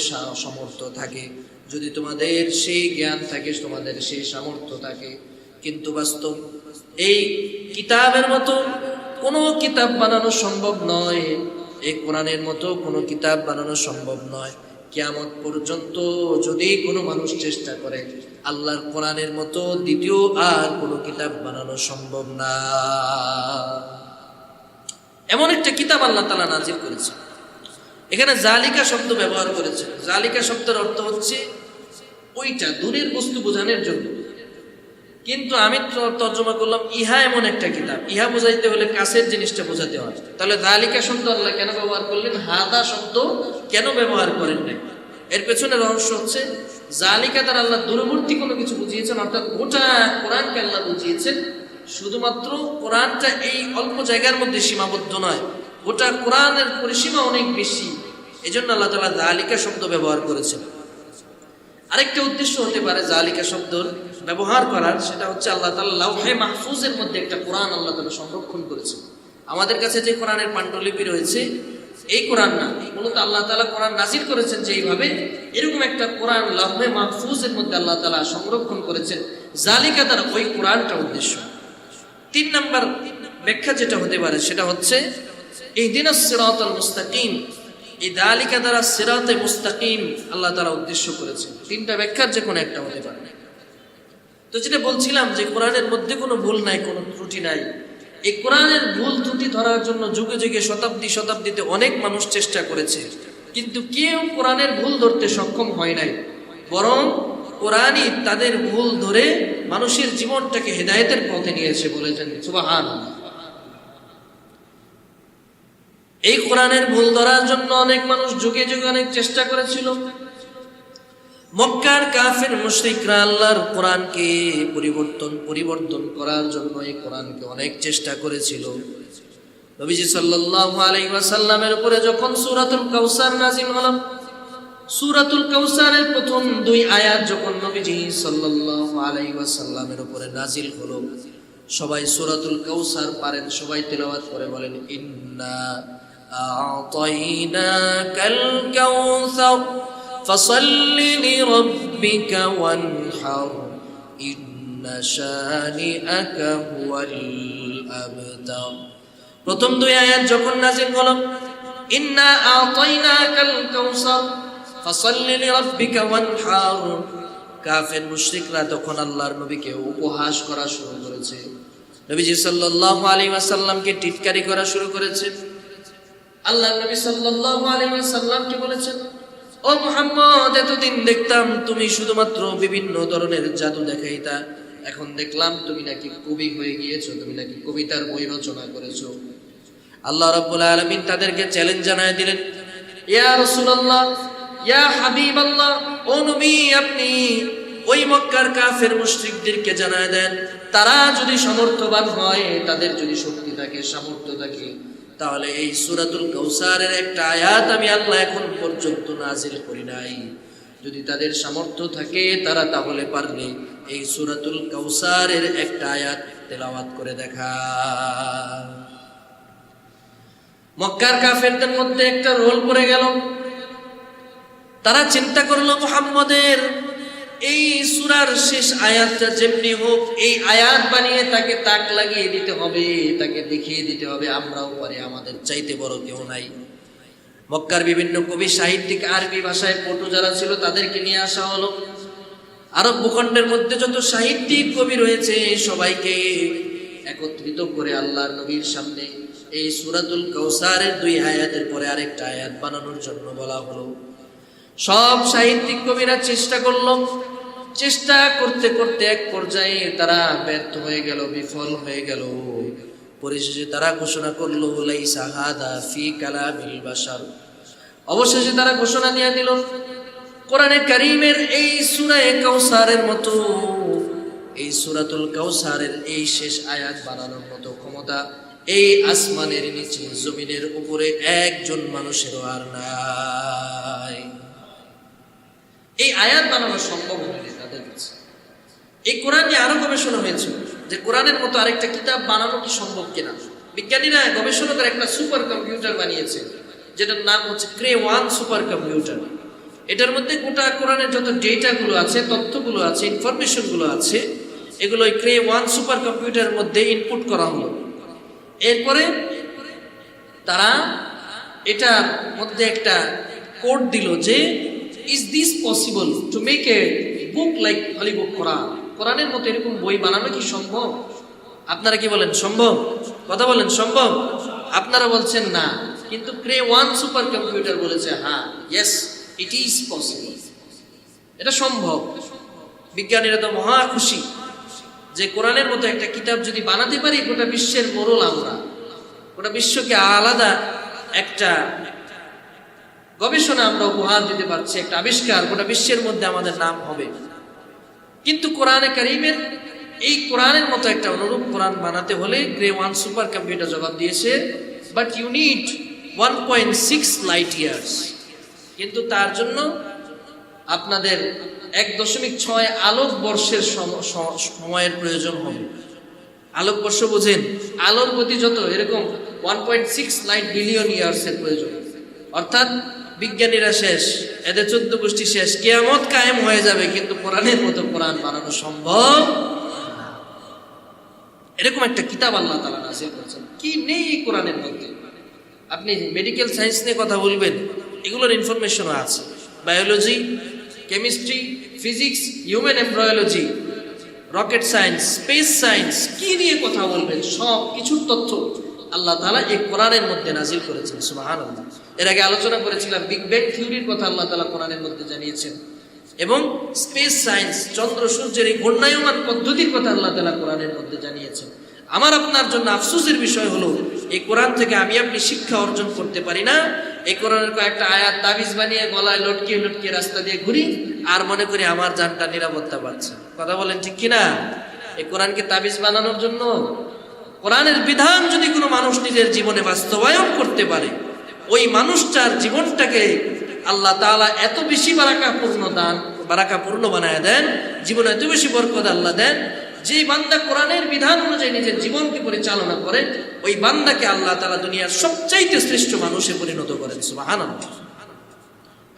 সামর্থ্য থাকে, যদি তোমাদের সেই জ্ঞান থাকে, তোমাদের সেই সামর্থ্য থাকে। কিন্তু বাস্তব এই কিতাবের মতো কোনো কিতাব বানানো সম্ভব নয়, এই কোরআনের মতো কোনো কিতাব বানানো সম্ভব নয়। কিয়ামত পর্যন্ত যদি কোনো মানুষ চেষ্টা করে, আল্লাহর কোরআনের মতো দ্বিতীয় আর কোনো কিতাব বানানো সম্ভব না। এমন একটা কিতাব আল্লাহ তাআলা নাজিল করেছে। এখানে জালিকা শব্দ ব্যবহার করেছে। জালিকা শব্দের অর্থ হচ্ছে ওইটা, দূরের বস্তু বোঝানোর জন্য। কিন্তু আমি তর্জমা করলাম ইহা এমন একটা কিতাব। ইহা বোঝাইতে হলে কাছের জিনিসটা বোঝাতে হয়। তাহলে যালিকা শব্দ আল্লাহ কেন ব্যবহার করলেন, হাদা শব্দ কেন ব্যবহার করেন নাই? এর পেছনে রহস্য হচ্ছে জালিকা দ্বারা আল্লাহ দূরবর্তী কোনো কিছু বুঝিয়েছেন, অর্থাৎ গোটা কোরআনকে আল্লাহ বুঝিয়েছেন। শুধুমাত্র কোরআনটা এই অল্প জায়গার মধ্যে সীমাবদ্ধ নয়, গোটা কোরআনের পরিসীমা অনেক বেশি। এজন্য আল্লাহ তাআলা যালিকা শব্দ ব্যবহার করেছেন। আরেকটা উদ্দেশ্য হতে পারে যালিকা শব্দর ব্যবহার করার, সেটা হচ্ছে আল্লাহ তাআলা লাউহে মাহফুজের মধ্যে একটা কোরআন আল্লাহ তাআলা সংরক্ষণ করেছেন। আমাদের কাছে যে কোরআনের পাণ্ডুলিপি রয়েছে এই কোরআন না, মূলত আল্লাহ তাআলা কোরআন নাজিল করেছেন যে এইভাবে, এরকম একটা কোরআন লাউহে মাহফুজের মধ্যে আল্লাহ তাআলা সংরক্ষণ করেছেন। যালিকা দ্বারা ওই কোরআনটা উদ্দেশ্য। 3 নাম্বার ব্যাখ্যা যেটা হতে পারে সেটা হচ্ছে ইহদিনাস সিরাতাল মুস্তাকিম। এই যালিকা দ্বারা সিরাতে মুস্তাকিম আল্লাহ তাআলা উদ্দেশ্য করেছেন। 3টা ব্যাখ্যার যে কোনো একটা হতে পারে। তো যেটা বলছিলাম যে কোরআনের মধ্যে কোনো ভুল নাই, কোনো ত্রুটি নাই। এই কোরআনের ভুল ত্রুটি ধরার জন্য যুগে যুগে শতাব্দীতে অনেক মানুষ চেষ্টা করেছে, কিন্তু কেউ কোরআনের ভুল ধরতে সক্ষম হয় নাই। বরং কোরআনই তাদের ভুল ধরে মানুষের জীবনটাকে হেদায়েতের পথে নিয়েছে। বলেছেন সুবহানাল্লাহ। এই কোরআনের ভুল ধরার জন্য অনেক মানুষ যুগে যুগে অনেক চেষ্টা করেছিল। মক্কার কাফের মুশরিকরা আল্লাহর কোরআনকে পরিবর্তন করার জন্য এই কোরআনকে অনেক চেষ্টা করেছিল। নবীজি সাল্লাল্লাহু আলাইহি ওয়াসাল্লামের উপরে যখন সূরাতুল কাউসার নাযিল হলো, সূরাতুল কাউসারের প্রথম 2 আয়াত যখন নবীজি সাল্লাল্লাহু আলাইহি ওয়াসাল্লামের উপরে নাযিল হলো, সবাই সূরাতুল কাউসার পারেন, সবাই তেলাওয়াত করে বলেন, ইন্না আ'তাইনাকাল কাউসার ফাসাল্লি লিরাব্বিকা ওয়ানহার ইন্না শানিআকা হুয়াল আবতার। প্রথম 2 আয়াত যখন নাযিল হলো, ইন্না আ'তাইনাকাল কাউসার ফাসাল্লি লিরাব্বিকা ওয়ানহার, কাফের মুশরিকরা তখন আল্লাহর নবীকে উপহাস করা শুরু করেছে, নবীজি সাল্লাল্লাহু আলাইহি ওয়াসাল্লামকে টিটকারি করা শুরু করেছে। আল্লাহর নবী সাল্লাল্লাহু আলাইহি ওয়াসাল্লামকে বলেছেন, ও মুহাম্মদ, এতদিন দেখতাম তুমি শুধুমাত্র বিভিন্ন ধরনের জাদু দেখাইতা, এখন দেখলাম তুমি নাকি কবি হয়ে গিয়েছো, তুমি নাকি কবিতার বই রচনা করেছো। আল্লাহ রাব্বুল আলামিন তাদেরকে চ্যালেঞ্জ জানায় দিলেন, ইয়া রাসূলুল্লাহ, ইয়া হাবিবাল্লাহ, ও নবী, আপনি ওই মক্কার কাফের মুশরিকদেরকে জানায় দেন, তারা যদি সামর্থ্যবান হয়, তাদের যদি শক্তি থাকে, সামর্থ্য থাকে, তাহলে এই সূরাতুল কাউসারের একটা আয়াত আমি আল্লাহ এখন পর্যন্ত নাযিল করি নাই, যদি তাদের সামর্থ্য থাকে তারা তাহলে পারলে এই সূরাতুল কাউসারের একটা আয়াত তেলাওয়াত করে দেখা। মক্কার কাফেরদের মধ্যে একটা রোল পড়ে গেল। তারা চিন্তা করলো, মুহাম্মদের এই সূরার শেষ আয়াতটা যেমনি হোক এই আয়াত বানিয়ে তাকে তাক লাগিয়ে দিতে হবে, তাকে দেখিয়ে দিতে হবে আমরাও পারি, আমাদের চাইতে বড় কেউ নাই। মক্কার বিভিন্ন কবি সাহিত্যিক, আরবি ভাষায় পটু যারা ছিল তাদেরকে নিয়ে আসা হলো। আরব ভূখণ্ডের মধ্যে যত সাহিত্যিক কবি রয়েছে সবাইকে একত্রিত করে আল্লাহর নবীর সামনে এই সূরাতুল কাউসারের 2 আয়াতের পরে আরেকটা আয়াত বানানোর জন্য বলা হলো। সব সাহিত্যিক কবিরা চেষ্টা করলো, চেষ্টা করতে করতে এক পর্যায়ে তারা ব্যর্থ হয়ে গেল, বিফল হয়ে গেল। পরিশেষে তারা ঘোষণা করলো, লাইসা হাদা ফি কালামিল বাশার। অবশেষে তারা ঘোষণা দিয়ে দিল, কোরআনে কারীমের এই সূরা কাউসারের মতো, এই সূরাতুল কাউসারের এই শেষ আয়াত বানানোর মতো ক্ষমতা এই আসমানের নিচে জমিনের উপরে একজন মানুষেরও আর নাই। এই আয়াত বানানো সম্ভব হয়নি তাদের কাছে। এই কোরআন নিয়ে আরো গবেষণা হয়েছে যে কোরআনের মতো আরেকটা কিতাব বানানো কি সম্ভব কিনা। বিজ্ঞানীরা গবেষণা করে একটা সুপার কম্পিউটার বানিয়েছে, যেটার নাম হচ্ছে ক্রে-1 সুপার কম্পিউটার। এটার মধ্যে গোটা কোরআনের যত ডেটাগুলো আছে, তথ্যগুলো আছে, ইনফরমেশনগুলো আছে, এগুলো ওই ক্রে-1 সুপার কম্পিউটারের মধ্যে ইনপুট করা হলো। এরপরে তারা এটার মধ্যে একটা কোড দিল যে, is this possible to make a book like holy book Quran, কোরআনের মতো এরকম বই বানানো কি সম্ভব? আপনারা কি বলেন সম্ভব? কথা বলেন সম্ভব? আপনারা বলছেন না, কিন্তু ক্রে-1 সুপার কম্পিউটার বলেছে হ্যাঁ, ইয়েস ইট ইজ পসিবল, এটা সম্ভব। বিজ্ঞানীরা তো মহা খুশি যে কোরআনের মতো একটা কিতাব যদি বানাতে পারি, গোটা বিশ্বের মোড়ল আমরা, গোটা বিশ্বকে আলাদা একটা গবেষণা আমরা উপহার দিতে পারছি, একটা আবিষ্কার, গোটা বিশ্বের মধ্যে আমাদের নাম হবে। কিন্তু কোরআনে কারীমের এই কোরআনের মতো একটা অনুরূপ কোরআন বানাতে হলে ক্রে-1 সুপার কম্পিউটার জবাব দিয়েছে, but you need 1.6 light years, কিন্তু তার জন্য আপনাদের 1.6 আলোক বর্ষের সময়ের প্রয়োজন হবে। আলোক বর্ষ বোঝেন, আলোর গতি যত, এরকম 1.6 লাইট বিলিয়ন ইয়ার্সের প্রয়োজন। অর্থাৎ বিজ্ঞানীরা শেষ, এদের 14 গোষ্ঠী শেষ, কিয়ামত কায়েম হয়ে যাবে, কিন্তু কোরআনের মতো কোরআন বানানো সম্ভব। এরকম একটা কিতাব আল্লাহ তাআলা নাযিল করেছেন, কি নেই কোরআনের মধ্যে। আপনি মেডিকেল সায়েন্স নিয়ে কথা বলবেন, এগুলোর ইনফরমেশনও আছে, biology, chemistry, physics, human embryology, rocket science, space science, কি নিয়ে কথা বলবেন, সব কিছুর তথ্য আল্লাহ তাআলা এই কোরআনের মধ্যে নাযিল করেছেন। সুবহানাল্লাহ। এর আগে আলোচনা করেছিলাম বিগ ব্যাং থিওরির কথা আল্লাহ তাআলা কোরআনের মধ্যে জানিয়েছেন, এবং স্পেস সায়েন্স, চন্দ্র সূর্যের এই ঘূর্ণায়মান পদ্ধতির কথা আল্লাহ তাআলা কোরআনের মধ্যে জানিয়েছেন। আমার আপনার জন্য আফসোসের বিষয় হলো এই কোরআন থেকে আমি আপনি শিক্ষা অর্জন করতে পারি না। এই কোরআনের কয়েকটা আয়াত তাবিজ বানিয়ে গলায় লটকিয়ে লটকিয়ে রাস্তা দিয়ে ঘুরি আর মনে করি আমার জানটা নিরাপত্তা পাচ্ছে। কথা বলেন ঠিক কিনা? এই কোরআনকে তাবিজ বানানোর জন্য? কোরআনের বিধান যদি কোনো মানুষ নিজের জীবনে বাস্তবায়ন করতে পারে, ওই মানুষটার জীবনটাকে আল্লাহ তাআলা এত বেশি বারাকাপূর্ণ বানায় দেন, জীবনে এত বেশি বরকত আল্লাহ দেন, যে বান্দা কোরআনের বিধান অনুযায়ী নিজের জীবনকে পরিচালনা করে, ওই বান্দাকে আল্লাহ তাআলা দুনিয়ার সবচাইতে শ্রেষ্ঠ মানুষে পরিণত করেন। সুবহানাল্লাহ।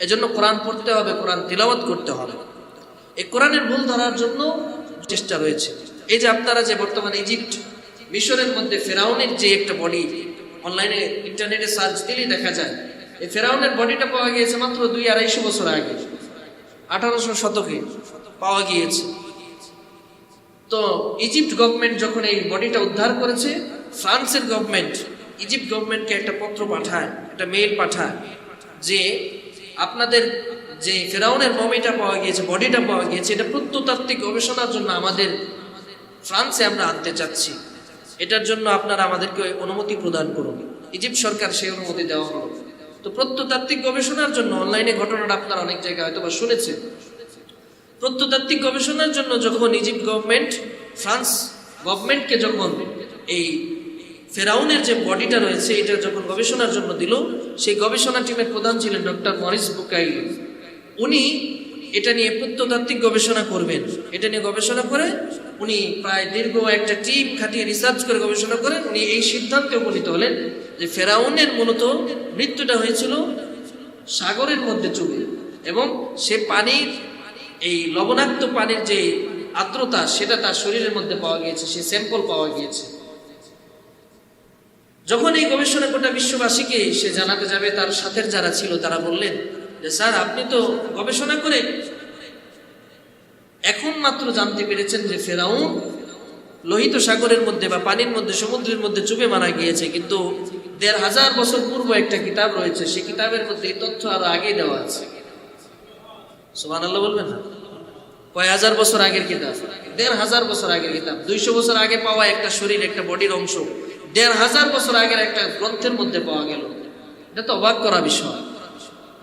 এজন্য কোরআন পড়তে হবে, কোরআন তিলাওয়াত করতে হবে। এই কোরআনের ভুল ধরার জন্য চেষ্টা রয়েছে। এই যে আপনারা যে বর্তমানে ইজিপ্ট, মিশরের মধ্যে ফেরাউনের যে একটা বডি, অনলাইনে ইন্টারনেটে সার্চ দিলেই দেখা যায়, এই ফেরাউনের বডিটা পাওয়া গিয়েছে মাত্র 200-250 বছর আগে, 1800 শতকে পাওয়া গিয়েছে। তো ইজিপ্ট গভর্নমেন্ট যখন এই বডিটা উদ্ধার করেছে, ফ্রান্সের গভর্নমেন্ট ইজিপ্ট গভর্নমেন্টকে একটা পত্র পাঠায়, একটা মেইল পাঠায় যে আপনাদের যে ফেরাউনের মমিটা পাওয়া গিয়েছে, বডিটা পাওয়া গিয়েছে, এটা প্রত্নতাত্ত্বিক গবেষণার জন্য আমাদের ফ্রান্সে আমরা আনতে চাচ্ছি, এটার জন্য আপনারা আমাদেরকে অনুমতি প্রদান করুন। ইজিপ্ট সরকার সেই অনুমতি দেওয়া হলো। তো প্রত্নতাত্ত্বিক গবেষণার জন্য, অনলাইনে ঘটনাটা আপনারা অনেক জায়গায় হয়তো বা শুনেছেন, প্রত্নতাত্ত্বিক গবেষণার জন্য যখন ইজিপ্ট গভর্নমেন্ট ফ্রান্স গভর্নমেন্টকে যখন এই ফেরাউনের যে বডিটা রয়েছে এটা যখন গবেষণার জন্য দিল, সেই গবেষণা টিমের প্রধান ছিলেন ডক্টর মরিস বুকাইলি। উনি এটা নিয়ে প্রত্নতাত্ত্বিক গবেষণা করবেন, এটা নিয়ে গবেষণা করে উনি প্রায় দীর্ঘ একটা টিম খাটিয়ে রিসার্চ করে গবেষণা করে উনি এই সিদ্ধান্তে উপনীত হলেন যে ফেরাউনের মূলত মৃত্যুটা হয়েছিল সাগরের মধ্যে চুবে, এবং সে পানির এই লবণাক্ত পানির যে আর্দ্রতা সেটা তার শরীরের মধ্যে পাওয়া গিয়েছে, সে স্যাম্পল পাওয়া গিয়েছে। যখন এই গবেষণা গোটা বিশ্ববাসীকে সে জানাতে যাবে, তার সাথে যারা ছিল তারা বললেন যে স্যার, আপনি তো গবেষণা করে এখন মাত্র জানতে পেরেছেন যে ফেরাউন লোহিত সাগরের মধ্যে বা পানির মধ্যে, সমুদ্রের মধ্যে চুবে মারা গিয়েছে, কিন্তু 1500 বছর পূর্ব একটা কিতাব রয়েছে, সেই কিতাবের মধ্যে এই তথ্য আরো আগে দেওয়া আছে। সুবহানাল্লাহ বলবেন না? কয় হাজার বছর আগের কিতাব? 1500 বছর আগের কিতাব। 200 বছর আগে পাওয়া একটা শরীর, একটা বডির অংশ 1500 বছর আগের একটা গ্রন্থের মধ্যে পাওয়া গেল। এটা তো অবাক করা বিষয়।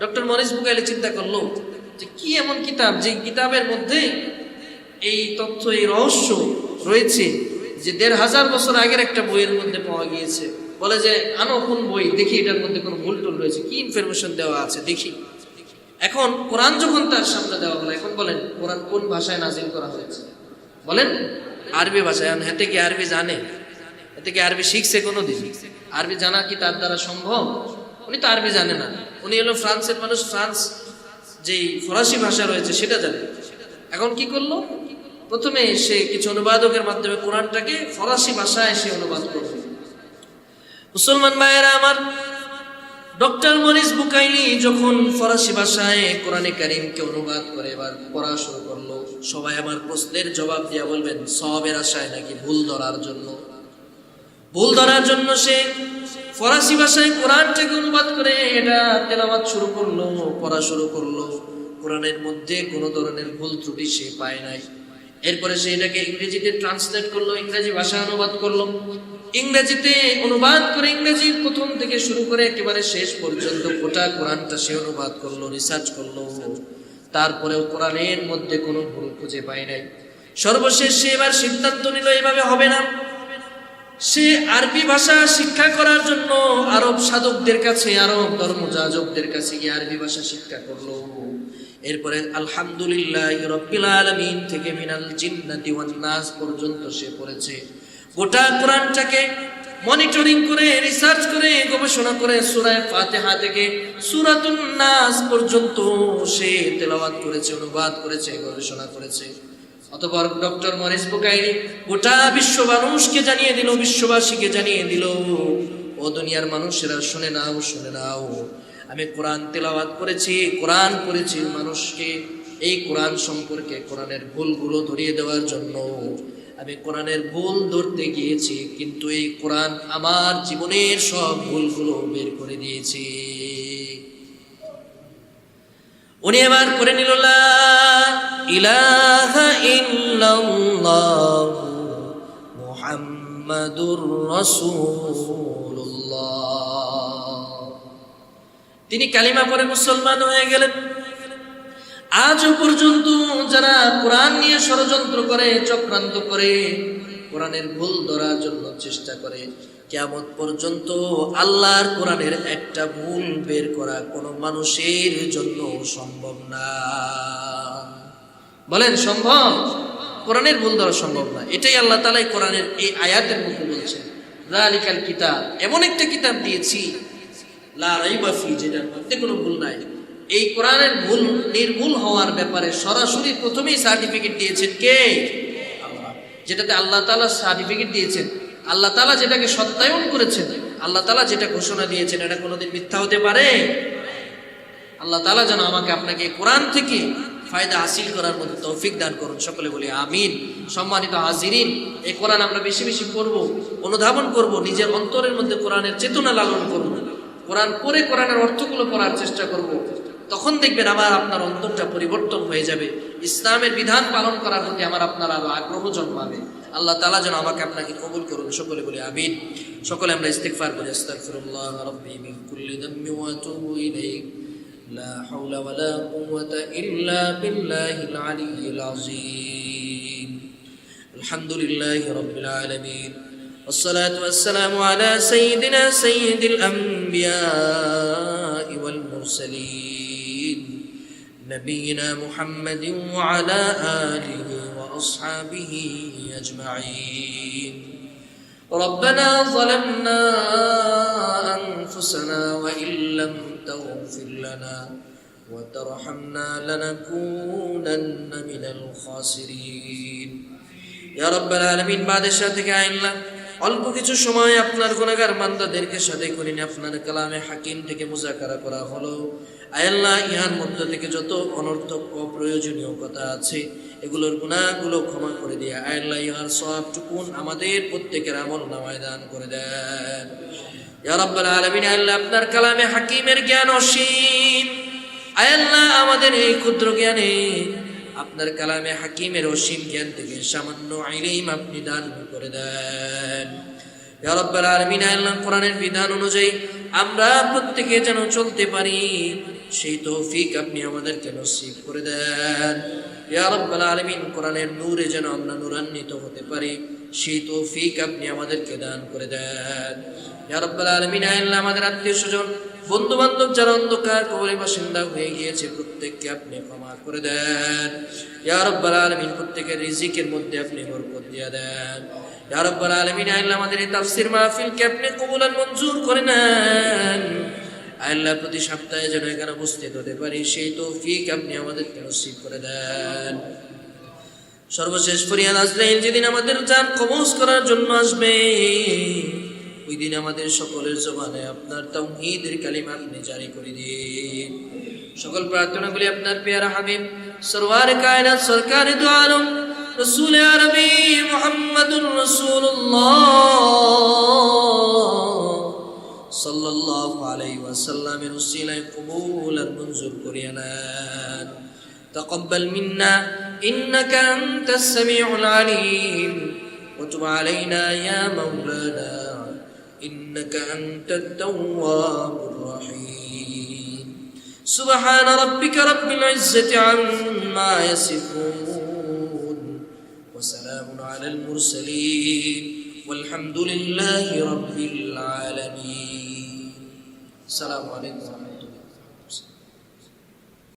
ডক্টর মরিস বুকাইলি চিন্তা করলো যে কি এমন কিতাব, যে কিতাবের মধ্যে এই তথ্য, এই রহস্য রয়েছে যে 1500 বছর আগের একটা বইয়ের মধ্যে পাওয়া গিয়েছে। বলে যে আনো কোন বই, দেখি এটার মধ্যে কোনো ভুল টুল রয়েছে, কি ইনফরমেশন দেওয়া আছে দেখি। এখন কোরআন যখন তার সামনে দেওয়া হলো, এখন বলেন কোরআন কোন ভাষায় নাজিল করা হয়েছে? বলেন আরবি ভাষায়। হেতে কি আরবি জানে? এতে কি আরবি শিখছে কোনোদিন? আরবি জানা কি তার দ্বারা সম্ভব? উনি তো আরবি জানে না। উনি হলো ফ্রান্সের মানুষ, ফ্রান্স যেই ফরাসি ভাষা রয়েছে সেটা জানে। এখন কি করলো? প্রথমে সে কিছু অনুবাদকের মাধ্যমে কোরআনটাকে ফরাসি ভাষায় সে অনুবাদ করলো। মুসলমান ভাইয়েরা আমার, ডক্টর মরিস বুকাইলি যখন ফরাসি ভাষায় কোরআনে কারীমকে অনুবাদ করে এবার পড়া শুরু করলো, সবাই আমার প্রশ্নের জবাব দিয়া বলবেন সওয়াবের আশায় নাকি ভুল ধরার জন্য? ভুল ধরার জন্য সে ফরাসি ভাষায় কোরআনটাকে অনুবাদ করে এটা তেলাওয়াত শুরু করলো, পড়া শুরু করলো। কোরআনের মধ্যে কোনো ধরনের ভুল ত্রুটি সে পায় নাই। এরপরে সে এটাকে ইংরেজিতে ট্রান্সলেট করলো, ইংরেজি ভাষায় অনুবাদ করলো। ইংরেজিতে অনুবাদ করে ইংরেজির প্রথম থেকে শুরু করে একেবারে শেষ পর্যন্ত গোটা কোরআনটা সে অনুবাদ করলো, রিসার্চ করলো। তারপরেও কোরআনের মধ্যে কোনো ভুল খুঁজে পায় নাই। সর্বশেষ সে এবার সিদ্ধান্ত নিল এভাবে হবে না। সে আরবি ভাষা শিক্ষা করার জন্য আরব সাধকদের কাছে, আরব ধর্মযাজকদের কাছে গিয়ে আরবি ভাষা শিক্ষা করলো। এরপরে আলহামদুলিল্লাহ রাব্বিল আলামিন থেকে মিনাল জিন্নাতি ওয়ান নাস পর্যন্ত সে পড়েছে। গোটা কোরআনটাকে মনিটরিং করে, রিসার্চ করে, গবেষণা করে সূরা ফাতিহা থেকে সূরাতুন নাস পর্যন্ত সে তেলাওয়াত করেছে, অনুবাদ করেছে, গবেষণা করেছে। অতঃপর ডক্টর মরিস বুকাইলি গোটা বিশ্ব মানুষকে জানিয়ে দিল, বিশ্ববাসীকে জানিয়ে দিল, ও দুনিয়ার মানুষেরা শুনে নাও, শুনে নাও, আমি কোরআন তেলাওয়াত করেছি, কোরআন পড়েছি মানুষকে এই কোরআন সম্পর্কে, কোরআনের ভুলগুলো ধরিয়ে দেওয়ার জন্য। আমি কোরআনের ভুল ধরতে গিয়েছি, কিন্তু এই কোরআন আমার জীবনের সব ভুলগুলো বের করে দিয়েছে। উনি এবার করে নিল লা ইলাহা ইল্লাল্লাহ মুহাম্মাদুর রাসূলুল্লাহ। তিনি কালিমা পড়ে মুসলমান হয়ে গেলেন। আজও পর্যন্ত যারা কোরআন নিয়ে ষড়যন্ত্র করে, চক্রান্ত করে, কোরআনের ভুল ধরার জন্য চেষ্টা করে, কিয়ামত পর্যন্ত আল্লাহর কোরআনের একটা ভুল বের করা কোনো মানুষের জন্য সম্ভব না। বলেন সম্ভব? কোরআনের ভুল ধরা সম্ভব না। এটাই আল্লাহ তাআলা কোরআনের এই আয়াতের মধ্যে বলছেন, যালিকাল কিতাব, এমন একটা কিতাব দিয়েছি, লা রাইবা ফি, যেটার মধ্যে কোনো ভুল নাই। এই কোরআনের ভুল নির্ভুল হওয়ার ব্যাপারে সরাসরি প্রথমেই সার্টিফিকেট দিয়েছেন কে? আল্লাহ। যেটাতে আল্লাহ তাআলা সার্টিফিকেট দিয়েছেন, আল্লাহ তাআলা যেটাকে সত্যায়ন করেছেন, আল্লাহ তাআলা যেটা ঘোষণা দিয়েছেন, এটা কোনোদিন মিথ্যা হতে পারে? আল্লাহ তাআলা যেন আমাকে আপনাকে কোরআন থেকে ফায়দা হাসিল করার মতো তৌফিক দান করুন। সকলে বলি আমিন। সম্মানিত হাজিরিন, এই কোরআন আমরা বেশি বেশি পড়ব, অনুধাবন করব, নিজের অন্তরের মধ্যে কোরআনের চেতনা লালন করব, কোরআন পড়ে কোরআনের অর্থগুলো পড়ার চেষ্টা করব। তখন দেখবেন আমার আপনার অন্তরটা পরিবর্তন হয়ে যাবে, ইসলামের বিধান পালন করার প্রতি আমার আপনার আরো আগ্রহ জন্মাবে। আল্লাহ তাআলা যেন আমাকে আপনাকে কবুল করুন। সকলে বলি আমিন। সকলে আমরা ইস্তিগফার করি, আস্তাগফিরুল্লাহ রাব্বি মিন কুল্লি যামবি ওয়া আতুবু ইলাইহি, লা হাওলা ওয়ালা কুওয়াতা ইল্লা বিল্লাহিল আলিয়্যিল আযীম। আলহামদুলিল্লাহি রাব্বিল আলামিন, والصلاة والسلام على سيدنا سيد الأنبياء والمرسلين نبينا محمد وعلى آله وأصحابه أجمعين. ربنا ظلمنا أنفسنا وإن لم تغفر لنا وترحمنا لنكونن من الخاسرين. يا رب العالمين, بعد الشهادة كائننا অল্প কিছু সময় আপনার গুনাহগার বান্দাদেরকে সাথে করে নিয়ে আপনার কালামে হাকিম থেকে মুযাকারা করা হলো। আয় আল্লাহ, ইহার মধ্য থেকে যত অনর্থক অপ্রয়োজনীয় কথা আছে এগুলোর গুনাহগুলো ক্ষমা করে দিয়ে আয় আল্লাহ ইহার সওয়াবটুকু আমাদের প্রত্যেকের আমলনামায় দান করে দেন। ইয়া রাব্বাল আলামিন, আয় আল্লাহ আপনার কালামে হাকিমের জ্ঞান অসীম। আয় আল্লাহ আমাদের এই ক্ষুদ্র জ্ঞানে আপনার কালামে হাকিমের অসীম জ্ঞান থেকে সামান্য ইলম আপনি দান করে দেন। ইয়া রাব্বাল আলামিন, আল্লাহ কোরআনের বিধান অনুযায়ী আমরা প্রত্যেকে যেন চলতে পারি সেই তৌফিক আপনি আমাদেরকে নসিব করে দেন। ইয়া রাব্বাল আলামিন, কোরআনের নূরে যেন আমরা নূরান্বিত হতে পারি সেই তৌফিক আপনি আমাদেরকে দান করে দেন। ইয়া রাব্বাল আলামিন, আল্লাহ আমাদের আত্মীয় স্বজন বন্ধু বান্ধব যারা অন্ধকার কবরের বাসিন্দা হয়ে গিয়েছে প্রত্যেককে আপনি ক্ষমা করে দেন। ইয়া রাব্বাল আলামিন, প্রত্যেকের রিজিকের মধ্যে আপনি বরকত দিয়ে দেন। ইয়া রাব্বাল আলামিন, আল্লাহ আমাদের এই তাফসীর মাহফিলকে আপনি কবুল আর মঞ্জুর করে নেন। আল্লাহ প্রতি সপ্তাহে যেন এখানে উপস্থিত হতে পারি সেই তৌফিক আপনি আমাদেরকে নসিব করে দেন। সর্বশেষ ফরিয়াদ, আজরাইল যেদিন আমাদের জান কবজ করার জন্য আসবে ওই দিন আমাদের সকলের জবানে আপনার তাওহীদের কালিমা আপনি জারি করে দিন। সকল প্রার্থনাগুলি আপনার পেয়ারা হাবিব সরওয়ারে কায়নাত সরকারে দু আলম রাসূল আরবি মুহাম্মাদুর রাসূলুল্লাহ সাল্লাল্লাহু আলাইহি ওয়াসাল্লামের উসিলায় কবুল আর মঞ্জুর করিয়া নেন। তাকাব্বাল মিন্না ইন্নাকা আনতাস সামিউল আলিম ওয়া তুব আলাইনা ইয়া মাওলানা إنك أنت التواب الرحيم. سبحان ربك رب العزة عما يصفون وسلام على المرسلين والحمد لله رب العالمين. السلام عليكم.